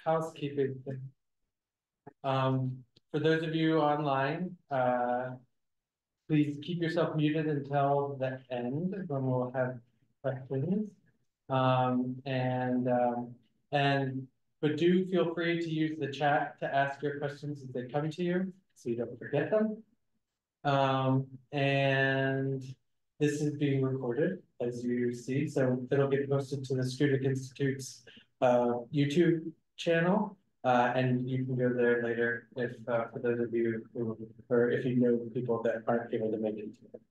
housekeeping thing. For those of you online, please keep yourself muted until the end when we'll have questions. But do feel free to use the chat to ask your questions as they come to you, so you don't forget them. And this is being recorded, as you see, so it'll get posted to the Studic Institute's YouTube channel, and you can go there later if for those of you who, or if you know people that aren't able to make it to it.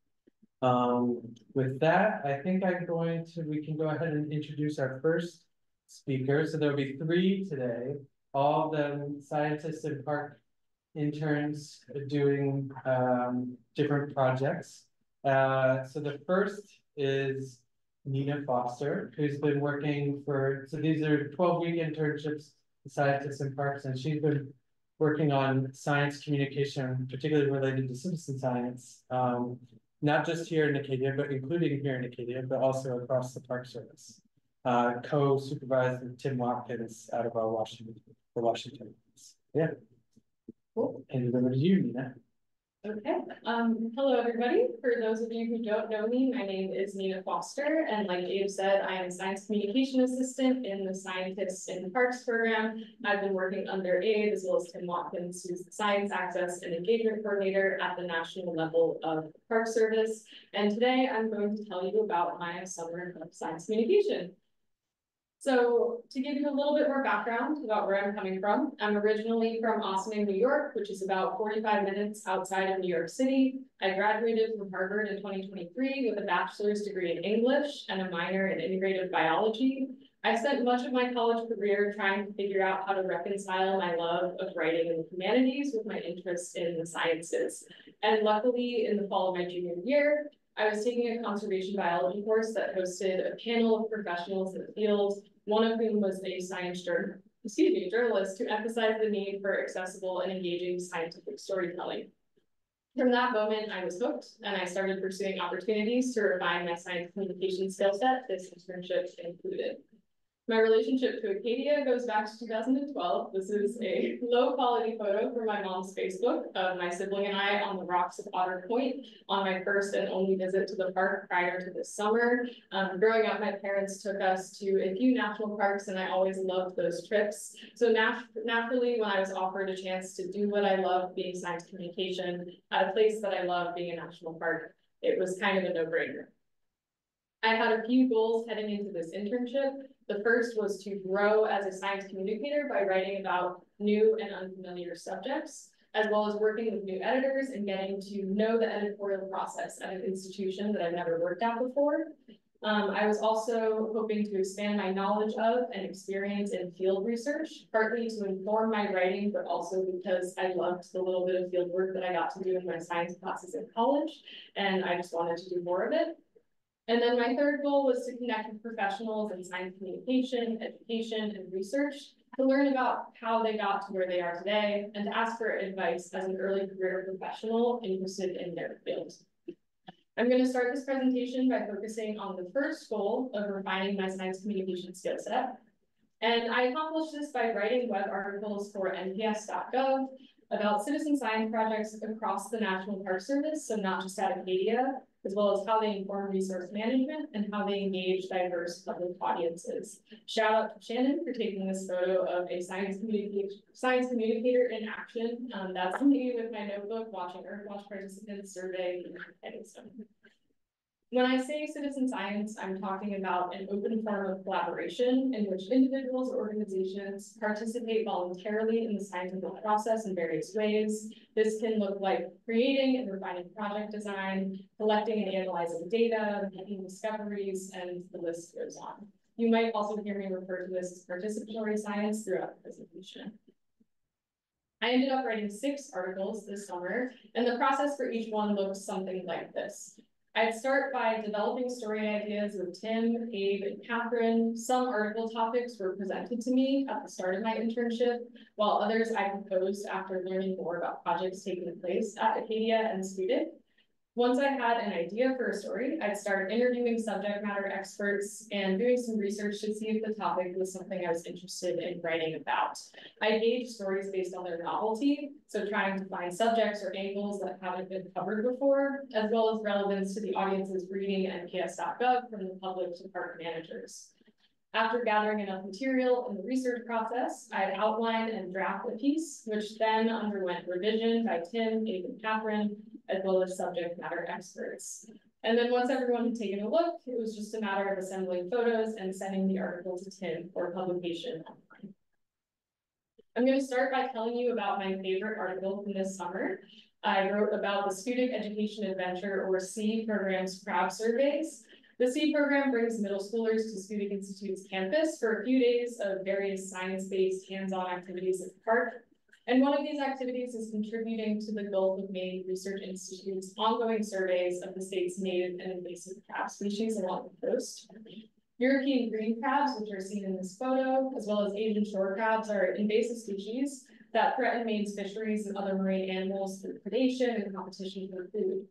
With that, I think we can go ahead and introduce our first speaker. So there'll be 3 today, all of them scientists and park interns doing different projects. So the first is Nina Foster, who's been working so these are 12-week internships, scientists in parks, and she's been working on science communication, particularly related to citizen science, not just here in Acadia, but including here in Acadia, but also across the Park Service. Co-supervised with Tim Watkins out of our Washington. Yeah. Cool. And over to you, Nina. Okay. Hello, everybody. For those of you who don't know me, my name is Nina Foster, and like Abe said, I am a science communication assistant in the Scientists in Parks program. I've been working under Abe as well as Tim Watkins, who's the Science Access and Engagement Coordinator at the national level of the Park Service. And today I'm going to tell you about my summer of science communication. So to give you a little bit more background about where I'm coming from, I'm originally from Austin, New York, which is about 45 minutes outside of New York City. I graduated from Harvard in 2023 with a bachelor's degree in English and a minor in integrative biology. I spent much of my college career trying to figure out how to reconcile my love of writing in the humanities with my interest in the sciences. And luckily, in the fall of my junior year, I was taking a conservation biology course that hosted a panel of professionals in the field, one of whom was a journalist who emphasized the need for accessible and engaging scientific storytelling. From that moment, I was hooked, and I started pursuing opportunities to refine my science communication skill set, this internship included. My relationship to Acadia goes back to 2012. This is a low-quality photo from my mom's Facebook of my sibling and I on the rocks of Otter Point on my first and only visit to the park prior to this summer. Growing up, my parents took us to a few national parks, and I always loved those trips. So naturally, when I was offered a chance to do what I love, being science communication, at a place that I love, being a national park, it was kind of a no-brainer. I had a few goals heading into this internship. The first was to grow as a science communicator by writing about new and unfamiliar subjects, as well as working with new editors and getting to know the editorial process at an institution that I've never worked at before. I was also hoping to expand my knowledge of and experience in field research, partly to inform my writing, but also because I loved the little bit of field work that I got to do in my science classes in college, and I just wanted to do more of it. And then my third goal was to connect with professionals in science communication, education, and research to learn about how they got to where they are today and to ask for advice as an early career professional interested in their field. I'm going to start this presentation by focusing on the first goal of refining my science communication skill set. And I accomplished this by writing web articles for nps.gov about citizen science projects across the National Park Service, so not just at Acadia, as well as how they inform resource management and how they engage diverse public audiences. Shout out to Shannon for taking this photo of a science communicator in action. That's me with my notebook watching Earthwatch participants survey Eddystone. When I say citizen science, I'm talking about an open form of collaboration in which individuals or organizations participate voluntarily in the scientific process in various ways. This can look like creating and refining project design, collecting and analyzing data, making discoveries, and the list goes on. You might also hear me refer to this as participatory science throughout the presentation. I ended up writing 6 articles this summer, and the process for each one looks something like this. I'd start by developing story ideas with Tim, Abe, and Catherine. Some article topics were presented to me at the start of my internship, while others I proposed after learning more about projects taking place at Acadia and Studic. Once I had an idea for a story, I'd start interviewing subject matter experts and doing some research to see if the topic was something I was interested in writing about. I gauge stories based on their novelty, so trying to find subjects or angles that haven't been covered before, as well as relevance to the audiences reading NPS.gov from the public to park managers. After gathering enough material in the research process, I'd outline and draft a piece, which then underwent revision by Tim, Abe, and Catherine, as well as subject matter experts. And then once everyone had taken a look, it was just a matter of assembling photos and sending the article to Tim for publication online. I'm going to start by telling you about my favorite article from this summer. I wrote about the Student Education Adventure, or SEA program's crowd surveys. The SEA program brings middle schoolers to Student Institute's campus for a few days of various science-based hands-on activities at the park. And one of these activities is contributing to the Gulf of Maine Research Institute's ongoing surveys of the state's native and invasive crab species along the coast. European green crabs, which are seen in this photo, as well as Asian shore crabs, are invasive species that threaten Maine's fisheries and other marine animals through predation and competition for food.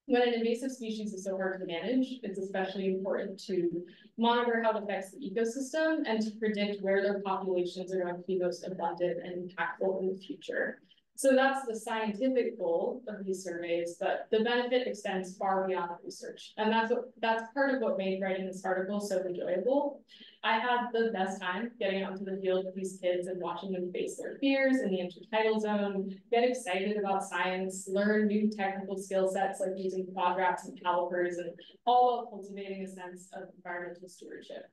When an invasive species is so hard to manage, it's especially important to monitor how it affects the ecosystem and to predict where their populations are going to be most abundant and impactful in the future. So that's the scientific goal of these surveys, but the benefit extends far beyond research. And that's part of what made writing this article so enjoyable. I had the best time getting out into the field with these kids and watching them face their fears in the intertidal zone, get excited about science, learn new technical skill sets like using quadrats and calipers, and all while cultivating a sense of environmental stewardship.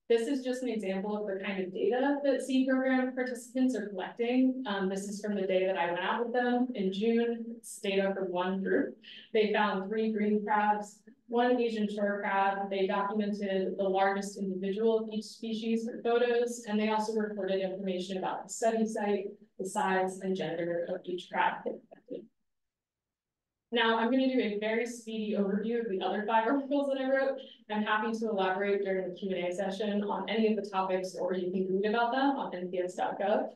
This is just an example of the kind of data that SEA program participants are collecting. This is from the day that I went out with them in June. It's data from one group. They found 3 green crabs, 1 Asian shore crab. They documented the largest individual of each species for photos, and they also recorded information about the study site, the size, and gender of each crab. Now, I'm going to do a very speedy overview of the other 5 articles that I wrote. I'm happy to elaborate during the Q&A session on any of the topics, or you can read about them on nps.gov.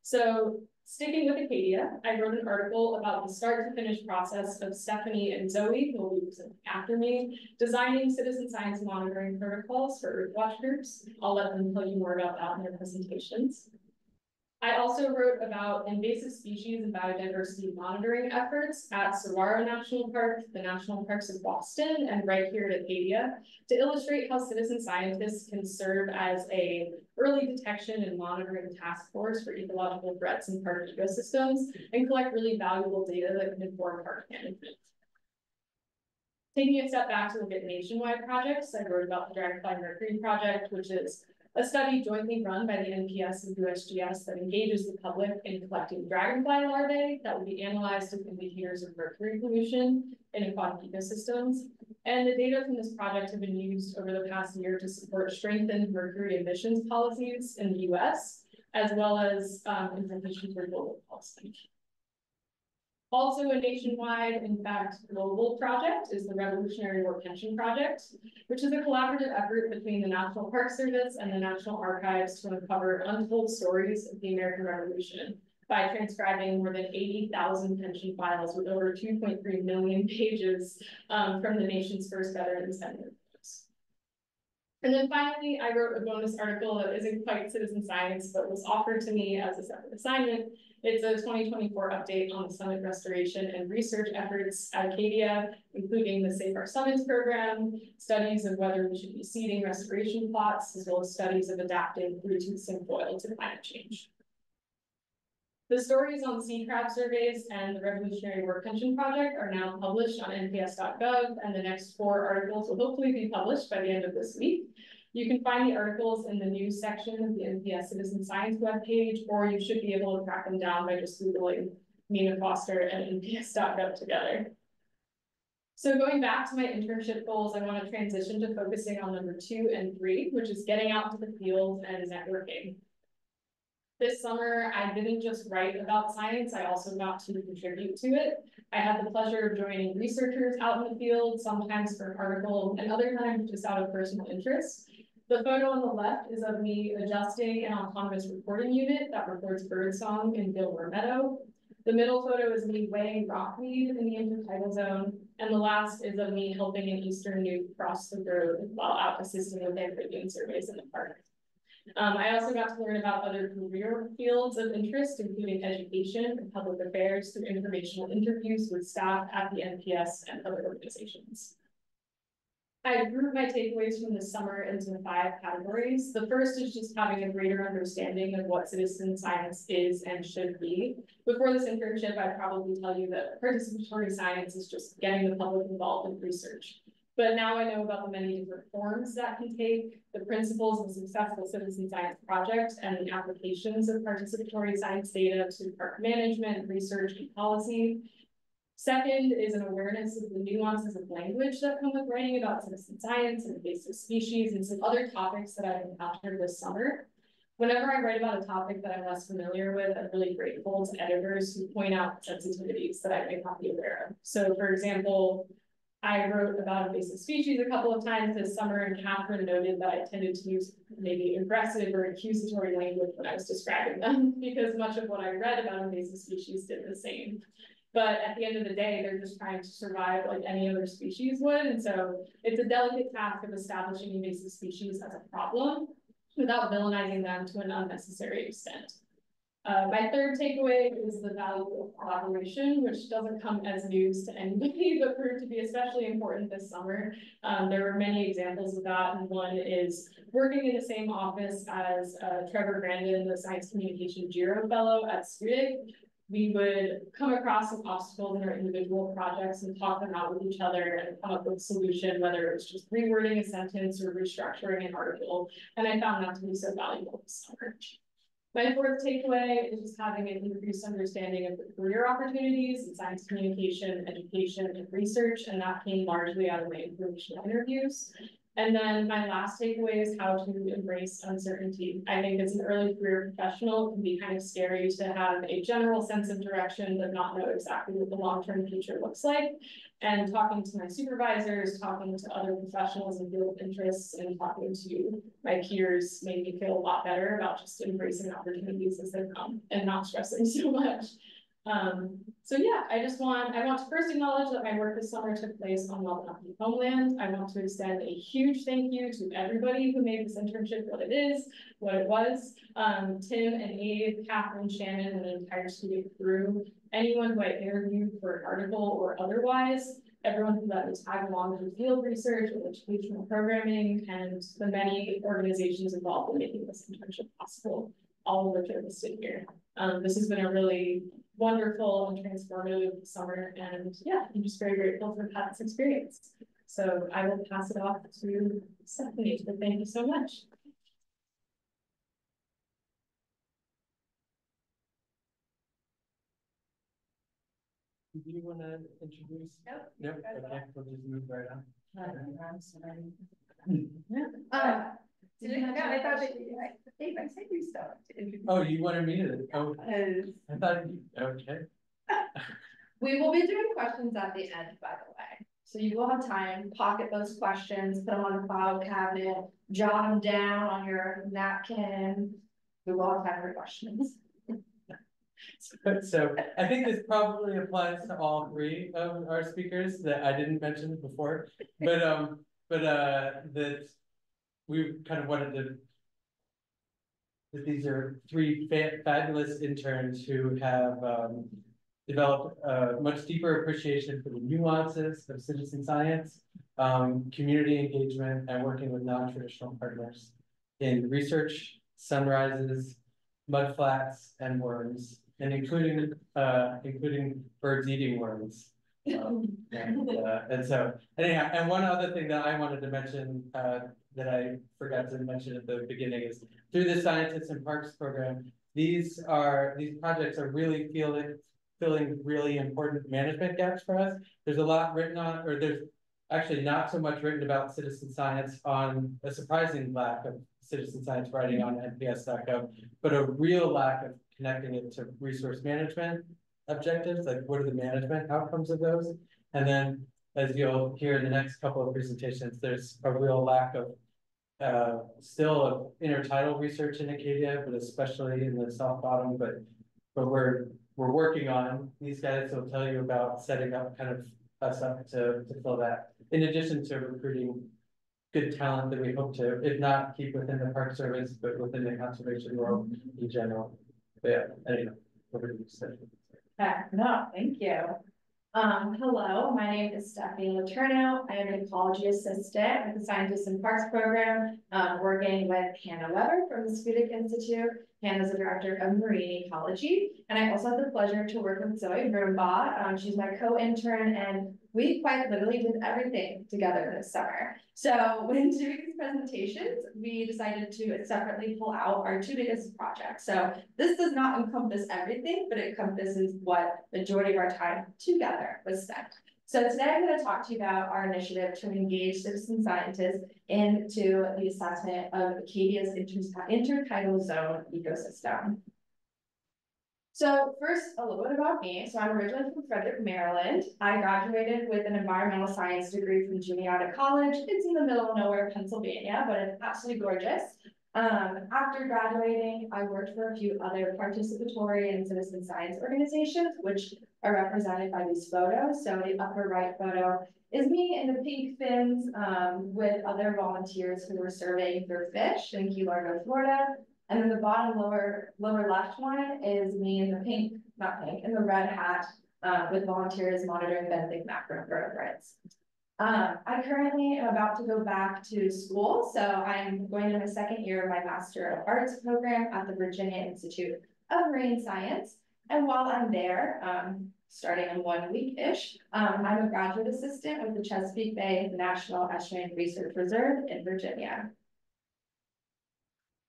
So, sticking with Acadia, I wrote an article about the start to finish process of Stephanie and Zoe, who will be presenting after me, designing citizen science monitoring protocols for Earthwatch groups. I'll let them tell you more about that in their presentations. I also wrote about invasive species and biodiversity monitoring efforts at Saguaro National Park, the National Parks of Boston, and right here at Acadia, to illustrate how citizen scientists can serve as a early detection and monitoring task force for ecological threats in park ecosystems and collect really valuable data that can inform park management. Taking a step back to look at nationwide projects, I wrote about the Dragonfly Mercury Project, which is a study jointly run by the NPS and USGS that engages the public in collecting dragonfly larvae that will be analyzed as indicators of mercury pollution in aquatic ecosystems. And the data from this project have been used over the past year to support strengthened mercury emissions policies in the US, as well as implications for global policy. Also a nationwide, in fact, global project is the Revolutionary War Pension Project, which is a collaborative effort between the National Park Service and the National Archives to uncover untold stories of the American Revolution by transcribing more than 80,000 pension files with over 2.3 million pages from the nation's first veterans and their widows. And then finally, I wrote a bonus article that isn't quite citizen science, but was offered to me as a separate assignment. It's a 2024 update on the summit restoration and research efforts at Acadia, including the Save Our Summits program, studies of whether we should be seeding restoration plots, as well as studies of adapting Bluetooth foil to climate change. The stories on sea crab surveys and the Revolutionary War Pension Project are now published on nps.gov, and the next 4 articles will hopefully be published by the end of this week. You can find the articles in the news section of the NPS Citizen Science webpage, or you should be able to track them down by just Googling Nina Foster and nps.gov together. So going back to my internship goals, I want to transition to focusing on number 2 and 3, which is getting out to the field and networking. This summer, I didn't just write about science, I also got to contribute to it. I had the pleasure of joining researchers out in the field, sometimes for an article, and other times just out of personal interest. The photo on the left is of me adjusting an autonomous recording unit that records birdsong in Gilmore Meadow. The middle photo is me weighing rockweed in the intertidal zone, and the last is of me helping an eastern newt cross the road while out assisting with amphibian surveys in the park. I also got to learn about other career fields of interest, including education and public affairs through informational interviews with staff at the NPS and other organizations. I grouped my takeaways from the summer into 5 categories. The first is just having a greater understanding of what citizen science is and should be. Before this internship, I'd probably tell you that participatory science is just getting the public involved in research. But now I know about the many different forms that can take, the principles of successful citizen science projects, and the applications of participatory science data to park management, research, and policy. Second is an awareness of the nuances of language that come with writing about citizen science and invasive species and some other topics that I've encountered this summer. Whenever I write about a topic that I'm less familiar with, I'm really grateful to editors who point out sensitivities that I may not be aware of. So for example, I wrote about invasive species a couple of times this summer, and Catherine noted that I tended to use maybe aggressive or accusatory language when I was describing them, because much of what I read about invasive species did the same. But at the end of the day, they're just trying to survive like any other species would. And so it's a delicate task of establishing invasive species as a problem without villainizing them to an unnecessary extent. My third takeaway is the value of collaboration, which doesn't come as news to anybody, but proved to be especially important this summer. There were many examples of that, and one is working in the same office as Trevor Brandon, the Science Communication Giro Fellow at SCUDIC. We would come across some obstacles in our individual projects and talk them out with each other and come up with a solution, whether it's just rewording a sentence or restructuring an article. And I found that to be so valuable this summer. My fourth takeaway is just having an increased understanding of the career opportunities in science communication, education, and research, and that came largely out of my informational interviews. And then my last takeaway is how to embrace uncertainty. I think as an early career professional, it can be kind of scary to have a general sense of direction, but not know exactly what the long-term future looks like. And talking to my supervisors, talking to other professionals in field of interests, and talking to my peers made me feel a lot better about just embracing opportunities as they come and not stressing so much. So yeah, I want to first acknowledge that my work this summer took place on Wabanaki homeland. I want to extend a huge thank you to everybody who made this internship what it is, what it was. Tim and Abe, Catherine, Shannon, and the entire student crew, anyone who I interviewed for an article or otherwise, everyone who let me tag along with field research and educational programming, and the many organizations involved in making this internship possible, all of which are listed here. This has been a really wonderful and transformative summer, and yeah, I'm just very grateful for this experience. So I will pass it off to Stephanie, but thank you so much. Do you want to introduce? Nope. Nope. Okay, we'll just move right on. I'm sorry. I thought that Dave, I said you stuff to introduce. Oh, you wanted me to? Oh, I thought you, okay. We will be doing questions at the end, by the way. So you will have time, pocket those questions, put them on the file cabinet, jot them down on your napkin. We will have time for questions. So I think this probably applies to all 3 of our speakers that I didn't mention before, but that we kind of wanted to, that these are 3 fabulous interns who have developed a much deeper appreciation for the nuances of citizen science, community engagement, and working with non-traditional partners in research, sunrises, mudflats, and worms, and including birds eating worms. And so anyhow, and one other thing that I wanted to mention that I forgot to mention at the beginning is through the Scientists in Parks program, these projects are really filling really important management gaps for us. There's a lot written on, or there's actually not so much written about citizen science, on a surprising lack of citizen science writing on nps.gov, but a real lack of connecting it to resource management objectives, like what are the management outcomes of those? And then, as you'll hear in the next couple of presentations, there's a real lack of still of intertidal research in Acadia, but especially in the South Bottom, but we're we're working on. These guys will tell you about setting up kind of us up to fill that, in addition to recruiting good talent that we hope to, if not keep within the Park Service, but within the conservation world in general. But yeah, anyway, over to you, Stephanie. No, thank you. Hello, my name is Stephanie Letourneau. I am an ecology assistant with the Scientists and Parks program, working with Hannah Weber from the Scudic Institute. Hannah's the director of marine ecology, and I also have the pleasure to work with Zoe Brumbaugh. She's my co-intern, and we quite literally did everything together this summer. So when doing these presentations, we decided to separately pull out our two biggest projects. So this does not encompass everything, but it encompasses what majority of our time together was spent. So today I'm going to talk to you about our initiative to engage citizen scientists into the assessment of Acadia's intertidal zone ecosystem. So first, a little bit about me. So I'm originally from Frederick, Maryland. I graduated with an environmental science degree from Juniata College. It's in the middle of nowhere, Pennsylvania, but it's absolutely gorgeous. After graduating, I worked for a few other participatory and citizen science organizations, which are represented by these photos. So the upper right photo is me in the pink fins with other volunteers who were surveying for fish in Key Largo, Florida. And then the bottom lower left one is me in the pink, not pink, in the red hat with volunteers monitoring benthic macroinvertebrates. I currently am about to go back to school, so I'm going to my second year of my Master of Arts program at the Virginia Institute of Marine Science. And while I'm there, starting in 1 week-ish, I'm a graduate assistant with the Chesapeake Bay National Estuarine Research Reserve in Virginia.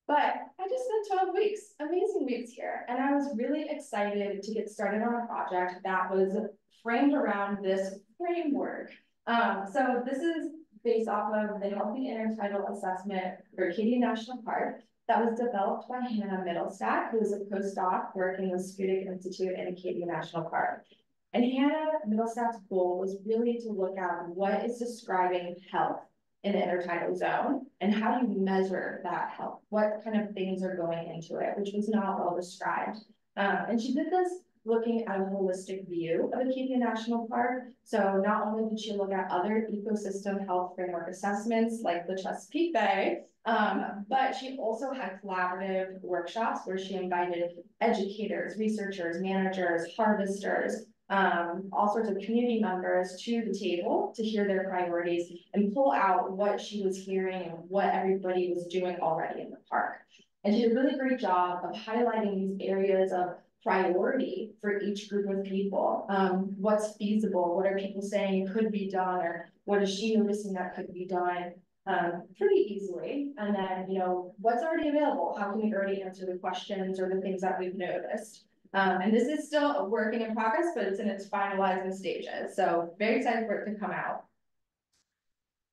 But I just spent 12 weeks, amazing weeks here, and I was really excited to get started on a project that was framed around this framework. So this is based off of the Healthy Intertidal Assessment for Acadia National Park that was developed by Hannah Middlestack, who is a postdoc working with Scudic Institute in Acadia National Park. And Hannah Middlestack's goal was really to look at what is describing health in the intertidal zone, and how do you measure that health? What kind of things are going into it, which was not well described. And she did this looking at a holistic view of Acadia National Park. So not only did she look at other ecosystem health framework assessments like the Chesapeake Bay, but she also had collaborative workshops where she invited educators, researchers, managers, harvesters, all sorts of community members to the table to hear their priorities and pull out what she was hearing and what everybody was doing already in the park. And she did a really great job of highlighting these areas of priority for each group of people. What's feasible? What are people saying could be done? Or what is she noticing that could be done pretty easily? And then, what's already available? How can we already answer the questions or the things that we've noticed? And this is still a working in progress, but it's in its finalizing stages. So very excited for it to come out.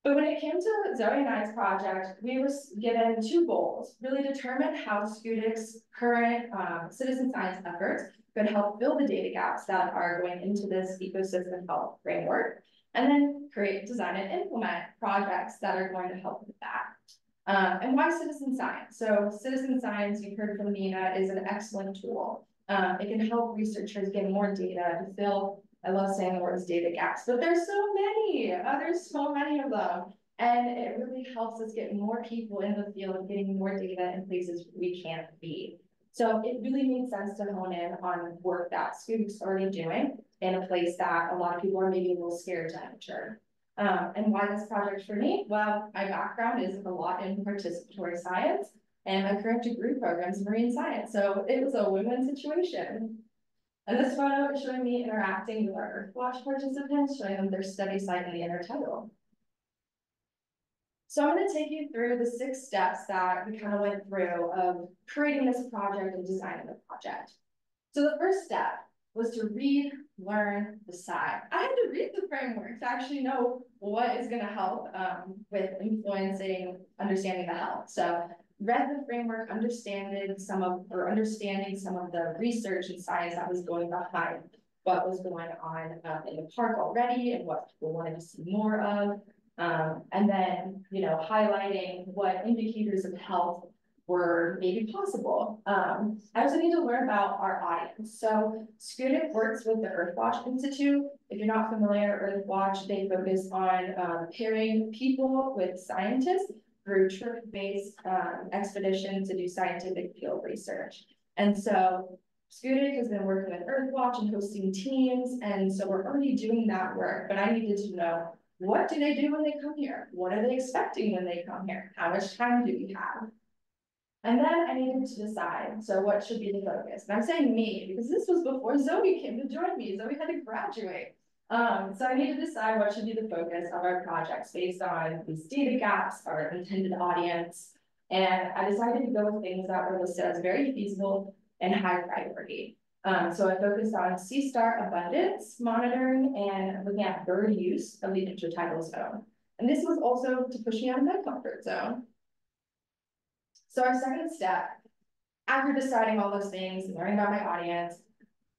But when it came to Zoe and I's project, we were given two goals: really determine how Scudic's current citizen science efforts could help fill the data gaps that are going into this ecosystem health framework, and then create, design, and implement projects that are going to help with that. And why citizen science? So citizen science, you heard from Nina, is an excellent tool. It can help researchers get more data to fill, I love saying the words data gaps, but there's so many, there's so many of them. And it really helps us get more people in the field, getting more data in places we can't be. So it really made sense to hone in on work that Scudic's already doing in a place that a lot of people are maybe a little scared to enter. And why this project for me? Well, my background is a lot in participatory science, and my current degree program is marine science. So it was a win-win situation. And this photo is showing me interacting with our Earthwatch participants, showing them their study site in the intertidal. So I'm going to take you through the 6 steps that we kind of went through of creating this project and designing the project. So the first step was to read, learn, decide. I had to read the framework to actually know what is going to help with influencing understanding the health. So read the framework, understanding some of the research and science that was going behind what was going on in the park already and what people wanted to see more of. And then, highlighting what indicators of health were maybe possible. I also need to learn about our audience. So Scudic works with the Earthwatch Institute. If you're not familiar, Earthwatch, they focus on pairing people with scientists through trip-based expeditions to do scientific field research. And so Scudic has been working with Earthwatch and hosting teams, and so we're already doing that work, but I needed to know, what do they do when they come here? What are they expecting when they come here? How much time do we have? And then I needed to decide, so what should be the focus? And I'm saying me, because this was before Zoe came to join me. Zoe had to graduate. So I need to decide what should be the focus of our projects based on these data gaps, our intended audience. And I decided to go with things that were listed as very feasible and high priority. So I focused on sea star abundance monitoring and looking at bird use of the intertidal zone. And this was also to push me out of my comfort zone. So our second step, after deciding all those things and learning about my audience,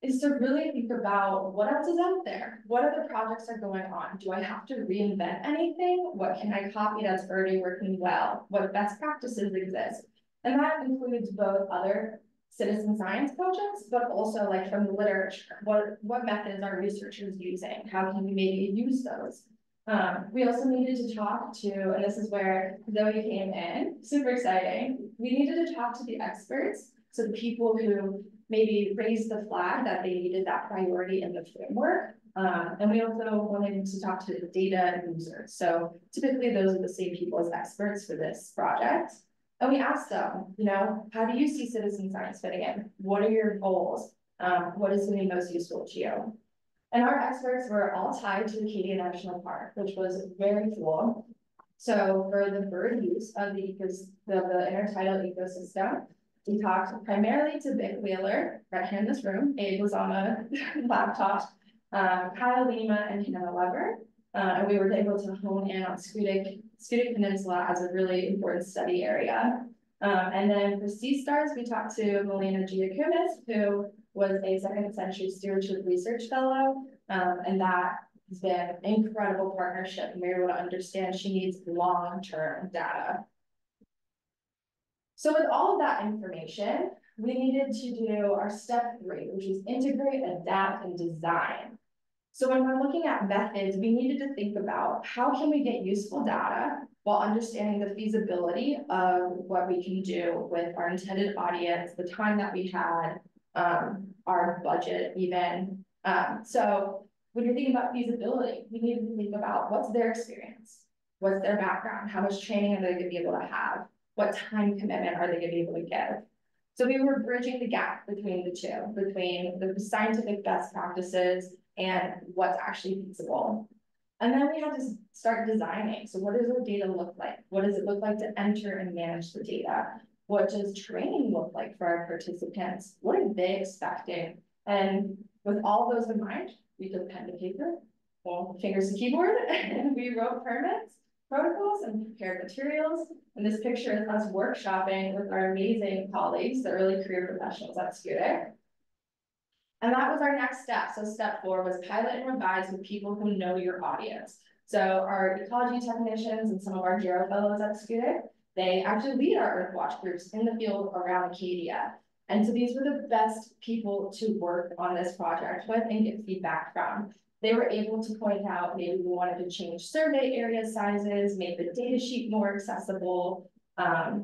is to really think about what else is out there. What other projects are going on? Do I have to reinvent anything? What can I copy that's already working well? What best practices exist? And that includes both other citizen science projects, but also like from the literature. What methods are researchers using? How can we maybe use those? We also needed to talk to, and this is where Zoe came in, super exciting. We needed to talk to the experts, so the people who maybe raised the flag that they needed that priority in the framework. And we also wanted to talk to the data users. So typically those are the same people as experts for this project. And we asked them, you know, how do you see citizen science fitting in? What are your goals? What is going to be most useful to you? And our experts were all tied to Acadia National Park, which was very cool. So for the bird use of the intertidal ecosystem, we talked primarily to Vic Wheeler, right here in this room. Abe was on a laptop, Kyle Lima and Hannah Weber. And we were able to hone in on Scudic Peninsula as a really important study area. And then for sea stars, we talked to Melina Giacomis, who was a 2nd century stewardship research fellow. And that has been an incredible partnership. And we were able to understand she needs long-term data. So with all of that information, we needed to do our step 3, which is integrate, adapt, and design. So when we're looking at methods, we needed to think about how can we get useful data while understanding the feasibility of what we can do with our intended audience, the time that we had, our budget even. So when you're thinking about feasibility, we needed to think about what's their experience, what's their background, how much training are they going to be able to have, what time commitment are they going to be able to give. So we were bridging the gap between the two, between the scientific best practices and what's actually feasible. And then we had to start designing. So what does our data look like? What does it look like to enter and manage the data? What does training look like for our participants? What are they expecting? And with all those in mind, we took pen to paper, well, fingers to keyboard, and we wrote permits, protocols, and prepared materials. And this picture is us workshopping with our amazing colleagues, the early career professionals at Scudic. And that was our next step. So step 4 was pilot and revise with people who know your audience. So our ecology technicians and some of our Gero fellows at Scudic, they actually lead our Earthwatch groups in the field around Acadia. And so these were the best people to work on this project with and get feedback from. They were able to point out maybe we wanted to change survey area sizes, make the data sheet more accessible,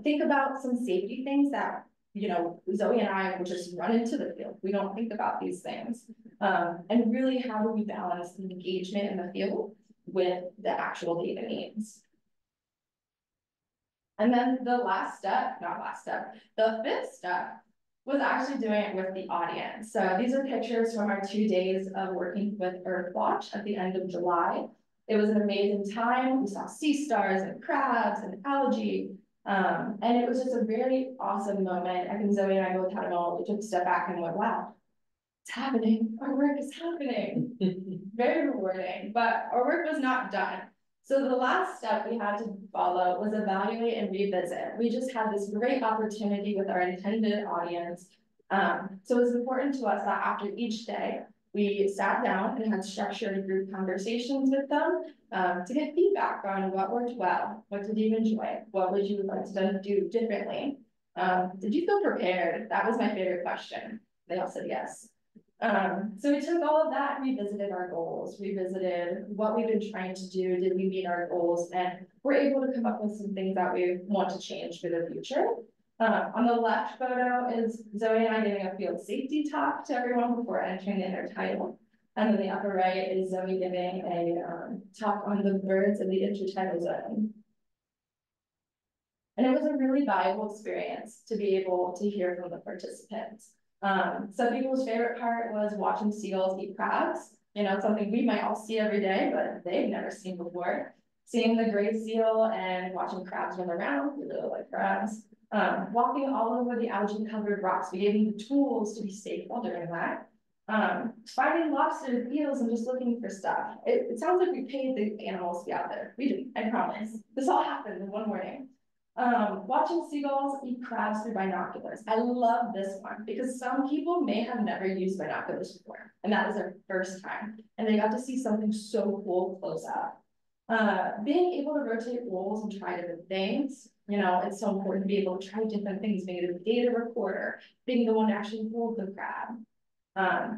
think about some safety things that, you know, Zoe and I will just run into the field. We don't think about these things. And really, how do we balance the engagement in the field with the actual data needs? And then the the 5th step was actually doing it with the audience. So these are pictures from our 2 days of working with Earthwatch at the end of July. It was an amazing time. We saw sea stars and crabs and algae. And it was just a really awesome moment. I think Zoe and I both had a moment. We took a step back and went, wow, it's happening. Our work is happening. Very rewarding, but our work was not done. So the last step we had to follow was evaluate and revisit. We just had this great opportunity with our intended audience. So it was important to us that after each day, we sat down and had structured group conversations with them to get feedback on what worked well, what did you enjoy, what would you like to do differently. Did you feel prepared? That was my favorite question. They all said yes. So we took all of that, revisited our goals, revisited what we've been trying to do, did we meet our goals, and we're able to come up with some things that we want to change for the future. On the left photo is Zoe and I giving a field safety talk to everyone before entering the intertidal. And then the upper right is Zoe giving a talk on the birds in the intertidal zone. And it was a really valuable experience to be able to hear from the participants. Some people's favorite part was watching seagulls eat crabs. You know, something we might all see every day, but they've never seen before. Seeing the gray seal and watching crabs run around, we really like crabs. Walking all over the algae covered rocks, we gave them the tools to be safe while doing that. Finding lobsters, eels, and just looking for stuff. It sounds like we paid the animals to be out there. We didn't, I promise. This all happened in one morning. Watching seagulls eat crabs through binoculars. I love this one because some people may have never used binoculars before, and that was their first time. And they got to see something so cool close up. Being able to rotate roles and try different things. You know, it's so important to be able to try different things, being a data recorder, being the one to actually hold the crab.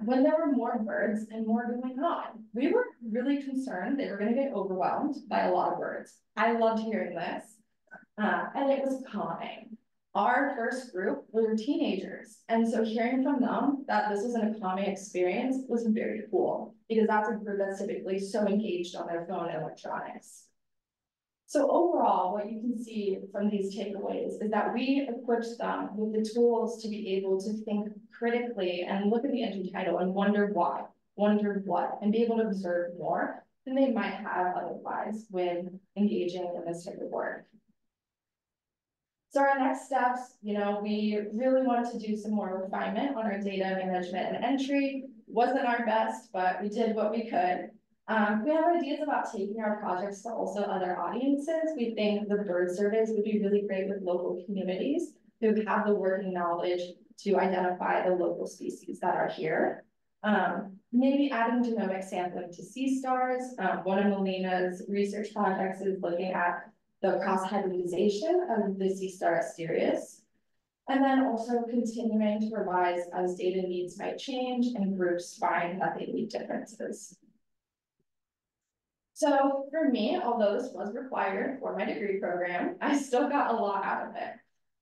When there were more birds and more going on, we were really concerned they were going to get overwhelmed by a lot of birds. I loved hearing this. And it was calming. Our first group were teenagers. And so hearing from them that this was a calming experience was very cool because that's a group that's typically so engaged on their phone and electronics. So overall, what you can see from these takeaways is that we equipped them with the tools to be able to think critically and look at the intertidal and wonder why, wonder what, and be able to observe more than they might have otherwise when engaging in this type of work. So our next steps, you know, we really wanted to do some more refinement on our data management and entry. Wasn't our best, but we did what we could. We have ideas about taking our projects to also other audiences. We think the bird surveys would be really great with local communities who have the working knowledge to identify the local species that are here. Maybe adding genomic sampling to sea stars. One of Melina's research projects is looking at the cross-hybridization of the sea star Asterias. And then also continuing to revise as data needs might change and groups find that they need differences. So for me, although this was required for my degree program, I still got a lot out of it.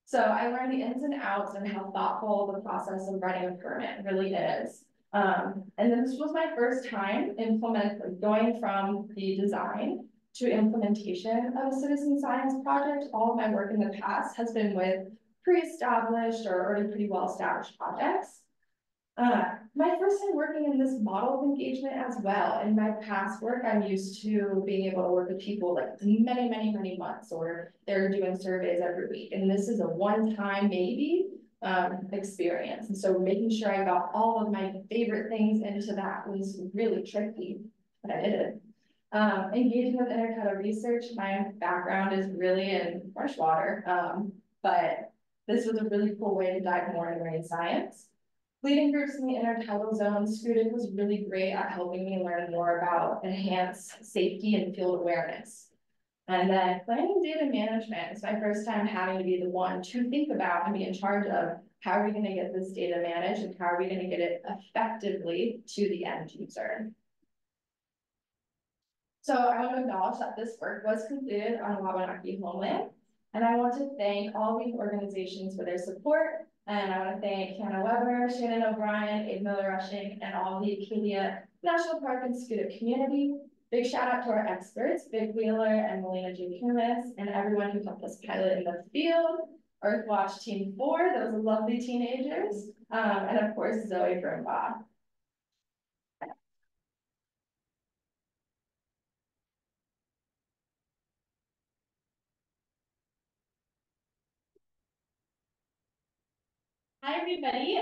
So I learned the ins and outs and how thoughtful the process of writing a permit really is. And this was my first time going from the design to implementation of a citizen science project. All of my work in the past has been with pre-established or already pretty well-established projects. My first time working in this model of engagement as well. In my past work, I'm used to being able to work with people like many months, or they're doing surveys every week. And this is a one-time maybe experience. And so making sure I got all of my favorite things into that was really tricky, but I did it. Engaging with intertidal research, my background is really in freshwater, but this was a really cool way to dive more into marine science. Leading groups in the intertidal zone, Scudic was really great at helping me learn more about enhanced safety and field awareness. And then planning data management is my first time having to be the one to think about and be in charge of how are we going to get this data managed and how are we going to get it effectively to the end user. So I want to acknowledge that this work was completed on Wabanaki homeland. And I want to thank all these organizations for their support. And I want to thank Hannah Weber, Shannon O'Brien, Abe Miller-Rushing, and all the Acadia National Park and Scudic community. Big shout out to our experts, Vic Wheeler and Melina J. Kumis, and everyone who helped us pilot in the field. Earthwatch Team 4, those lovely teenagers. And of course, Zoe Brimbaugh. Hi, everybody.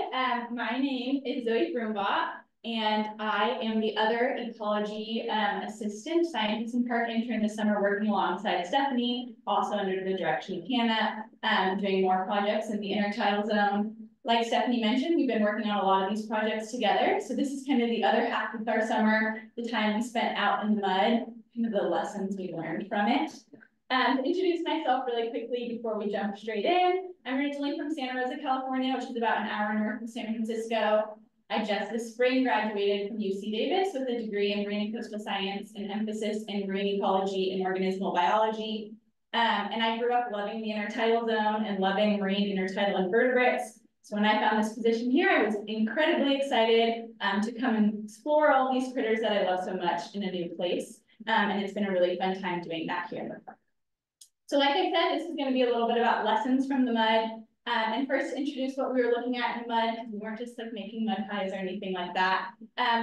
My name is Zoe Brumbaugh, and I am the other ecology assistant scientist and park intern this summer, working alongside Stephanie, also under the direction of Hannah, doing more projects in the intertidal zone. Like Stephanie mentioned, we've been working on a lot of these projects together. So this is kind of the other half of our summer, the time we spent out in the mud, kind of the lessons we learned from it. To introduce myself really quickly before we jump straight in. I'm originally from Santa Rosa, California, which is about an hour north of San Francisco. I just this spring graduated from UC Davis with a degree in marine and coastal science and emphasis in marine ecology and organismal biology. And I grew up loving the intertidal zone and loving marine intertidal invertebrates. So when I found this position here, I was incredibly excited to come and explore all these critters that I love so much in a new place. And it's been a really fun time doing that here in the park. So like I said, this is going to be a little bit about lessons from the mud. And first introduce what we were looking at in mud, because we weren't just like making mud pies or anything like that.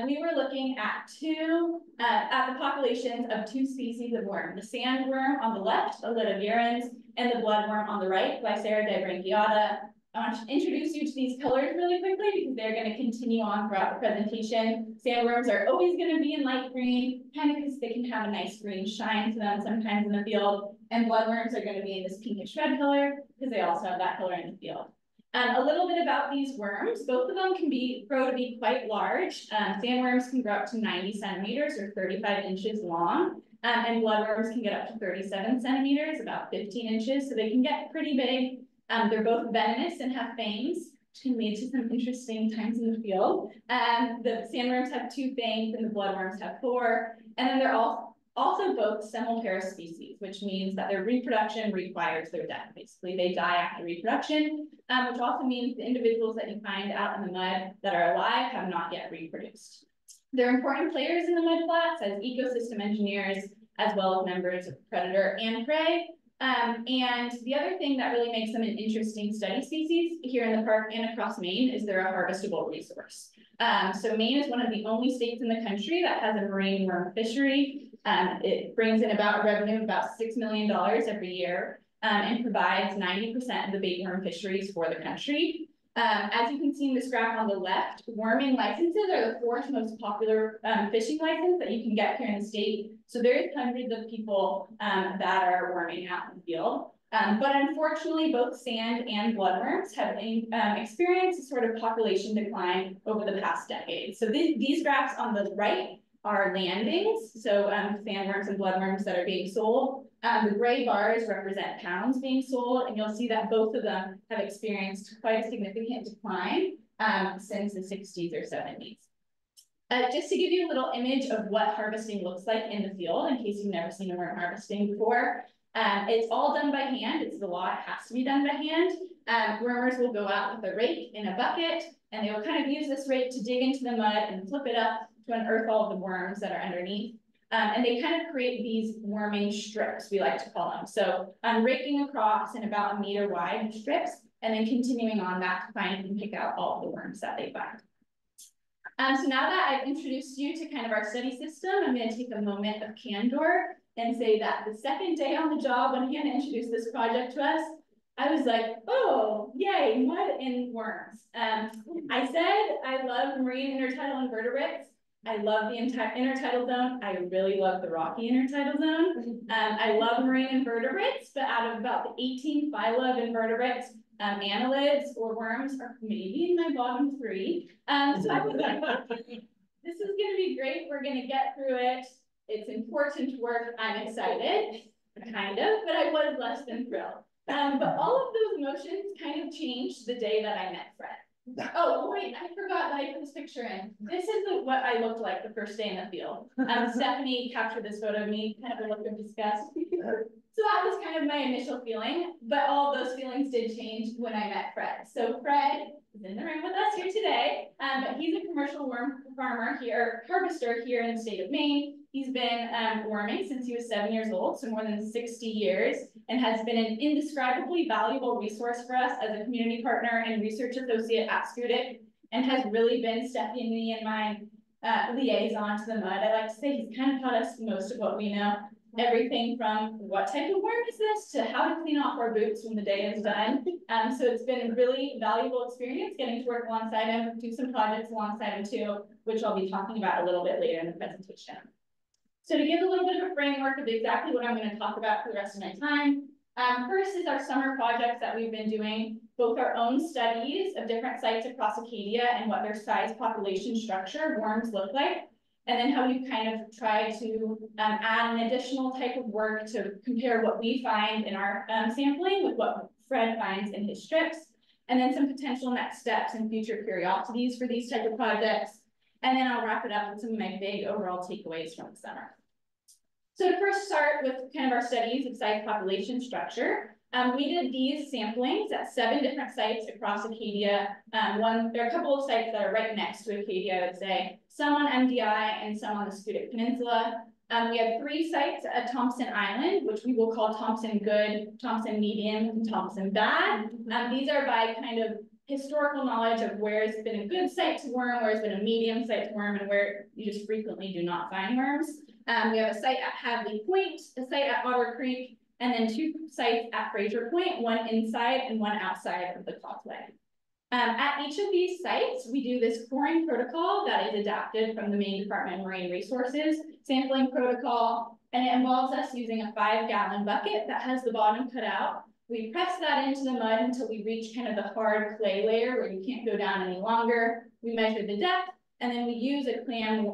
We were looking at the populations of two species of worm, the sandworm on the left, Olidovirans, and the bloodworm on the right, Glycera dibranchiata. I want to introduce you to these colors really quickly because they're going to continue on throughout the presentation. Sandworms are always going to be in light green, kind of because they can have a nice green shine to them sometimes in the field. And bloodworms are going to be in this pinkish red color because they also have that color in the field. A little bit about these worms. Both of them can grow to be quite large. Sandworms can grow up to 90 centimeters or 35 inches long. And bloodworms can get up to 37 centimeters, about 15 inches. So they can get pretty big. They're both venomous and have fangs, which can lead to some interesting times in the field. The sandworms have 2 fangs and the bloodworms have 4. And then they're also both simulparous species, which means that their reproduction requires their death. Basically, they die after reproduction, which also means the individuals that you find out in the mud that are alive have not yet reproduced. They're important players in the mud flats as ecosystem engineers, as well as members of predator and prey. And the other thing that really makes them an interesting study species here in the park and across Maine is they're a harvestable resource. So Maine is one of the only states in the country that has a marine worm fishery. It brings in a revenue of about $6 million every year and provides 90% of the bait worm fisheries for the country. As you can see in this graph on the left, worming licenses are the 4th most popular fishing license that you can get here in the state. So there's hundreds of people that are worming out in the field. But unfortunately, both sand and bloodworms have experienced a sort of population decline over the past decade. So these graphs on the right are landings, so sandworms and bloodworms that are being sold. The gray bars represent pounds being sold, and you'll see that both of them have experienced quite a significant decline since the 60s or 70s. Just to give you a little image of what harvesting looks like in the field, in case you've never seen a worm harvesting before, it's all done by hand. It's the law, it has to be done by hand. Wormers will go out with a rake in a bucket, and they will kind of use this rake to dig into the mud and flip it up to unearth all the worms that are underneath. And they kind of create these worming strips, we like to call them. So raking across in about 1 meter wide strips, and then continuing on that to find and pick out all of the worms that they find. So now that I've introduced you to kind of our study system, I'm going to take a moment of candor and say that the second day on the job when Hannah introduced this project to us, I was like, oh, yay, mud and worms. I said I love marine intertidal invertebrates. I love the intertidal zone. I really love the rocky intertidal zone. I love marine invertebrates, but out of about the 18 phyla of invertebrates, annelids or worms are maybe in my bottom 3. So I was like, this is going to be great. We're going to get through it. It's important work. I'm excited, kind of, but I was less than thrilled. But all of those emotions kind of changed the day that I met Fred. Oh, wait, I forgot that I put this picture in. This is what I looked like the first day in the field. Stephanie captured this photo of me, kind of a look of disgust. So that was kind of my initial feeling, but all of those feelings did change when I met Fred. So Fred is in the room with us here today, but he's a commercial worm farmer here, harvester here in the state of Maine. He's been worming since he was 7 years old, so more than 60 years, and has been an indescribably valuable resource for us as a community partner and research associate at Scudic, and has really been Stephanie and my liaison to the mud. I like to say he's kind of taught us most of what we know. Everything from what type of worm is this to how to clean off our boots when the day is done. So it's been a really valuable experience getting to work alongside him, do some projects alongside him too, which I'll be talking about a little bit later in the presentation. So to give a little bit of a framework of exactly what I'm going to talk about for the rest of my time, first is our summer projects that we've been doing, both our own studies of different sites across Acadia and what their size population structure worms look like, and then how we kind of try to add an additional type of work to compare what we find in our sampling with what Fred finds in his strips, and then some potential next steps and future curiosities for these type of projects. And then I'll wrap it up with some of my big overall takeaways from the summer. So to first start with kind of our studies of site population structure, we did these samplings at 7 different sites across Acadia. There are a couple of sites that are right next to Acadia, I would say, some on MDI and some on the Scudic Peninsula. We have 3 sites at Thompson Island, which we will call Thompson Good, Thompson Medium, and Thompson Bad. These are by kind of historical knowledge of where it's been a good site to worm, where it's been a medium site to worm, and where you just frequently do not find worms. We have a site at Hadley Point, a site at Otter Creek, and then 2 sites at Fraser Point, one inside and one outside of the causeway. At each of these sites, we do this coring protocol that is adapted from the Maine Department of Marine Resources sampling protocol, and it involves us using a 5-gallon bucket that has the bottom cut out. We press that into the mud until we reach kind of the hard clay layer where you can't go down any longer. We measure the depth, and then we use a clam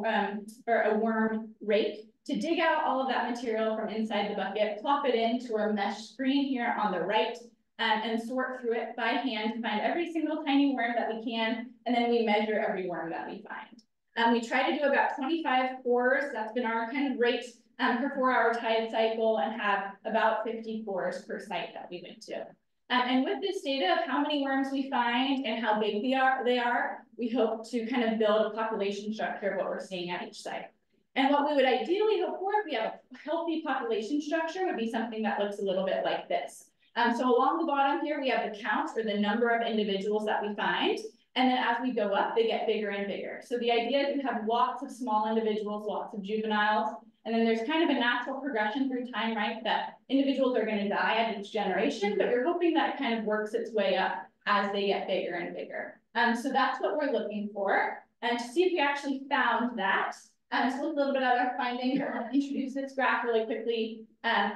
or a worm rake to dig out all of that material from inside the bucket, plop it into our mesh screen here on the right, and sort through it by hand to find every single tiny worm that we can, and then we measure every worm that we find. We try to do about 25 cores. That's been our kind of rate per 4-hour tide cycle, and have about 50 cores per site that we went to. And with this data of how many worms we find and how big they are, we hope to kind of build a population structure of what we're seeing at each site. And what we would ideally hope for, if we have a healthy population structure, would be something that looks a little bit like this. So along the bottom here, we have the count, or the number of individuals that we find. And then as we go up, they get bigger and bigger. So the idea is we have lots of small individuals, lots of juveniles, and then there's kind of a natural progression through time, right? That individuals are going to die at each generation, but you're hoping that it kind of works its way up as they get bigger and bigger. So that's what we're looking for. And to see if we actually found that, so look a little bit at our findings. I want to introduce this graph really quickly.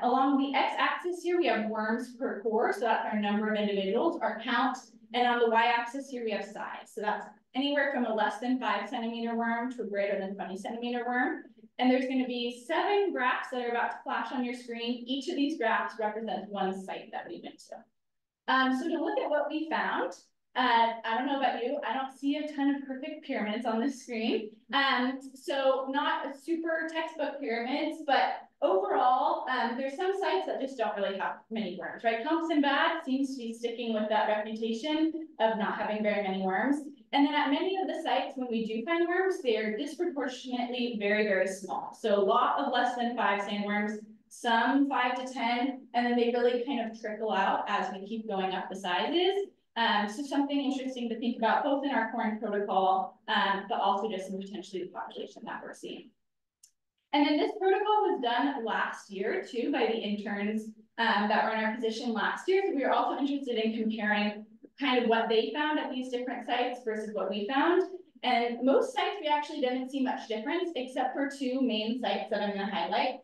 Along the x-axis here, we have worms per core, so that's our number of individuals, our count. And on the y-axis here, we have size. So that's anywhere from a less than 5 centimeter worm to a greater than 20 centimeter worm. And there's going to be 7 graphs that are about to flash on your screen. Each of these graphs represents one site that we went to. So to look at what we found, I don't know about you, I don't see a ton of perfect pyramids on this screen. So not super textbook pyramids, but overall, there's some sites that just don't really have many worms, right? Thompson Bad seems to be sticking with that reputation of not having very many worms. And then at many of the sites, when we do find worms, they're disproportionately very, very small. So a lot of less than 5 sandworms, some 5 to 10, and then they really kind of trickle out as we keep going up the sizes. So something interesting to think about both in our coring protocol, but also just in potentially the population that we're seeing. And then this protocol was done last year too by the interns that were in our position last year. So we were also interested in comparing kind of what they found at these different sites versus what we found. And most sites we actually didn't see much difference except for 2 main sites that I'm going to highlight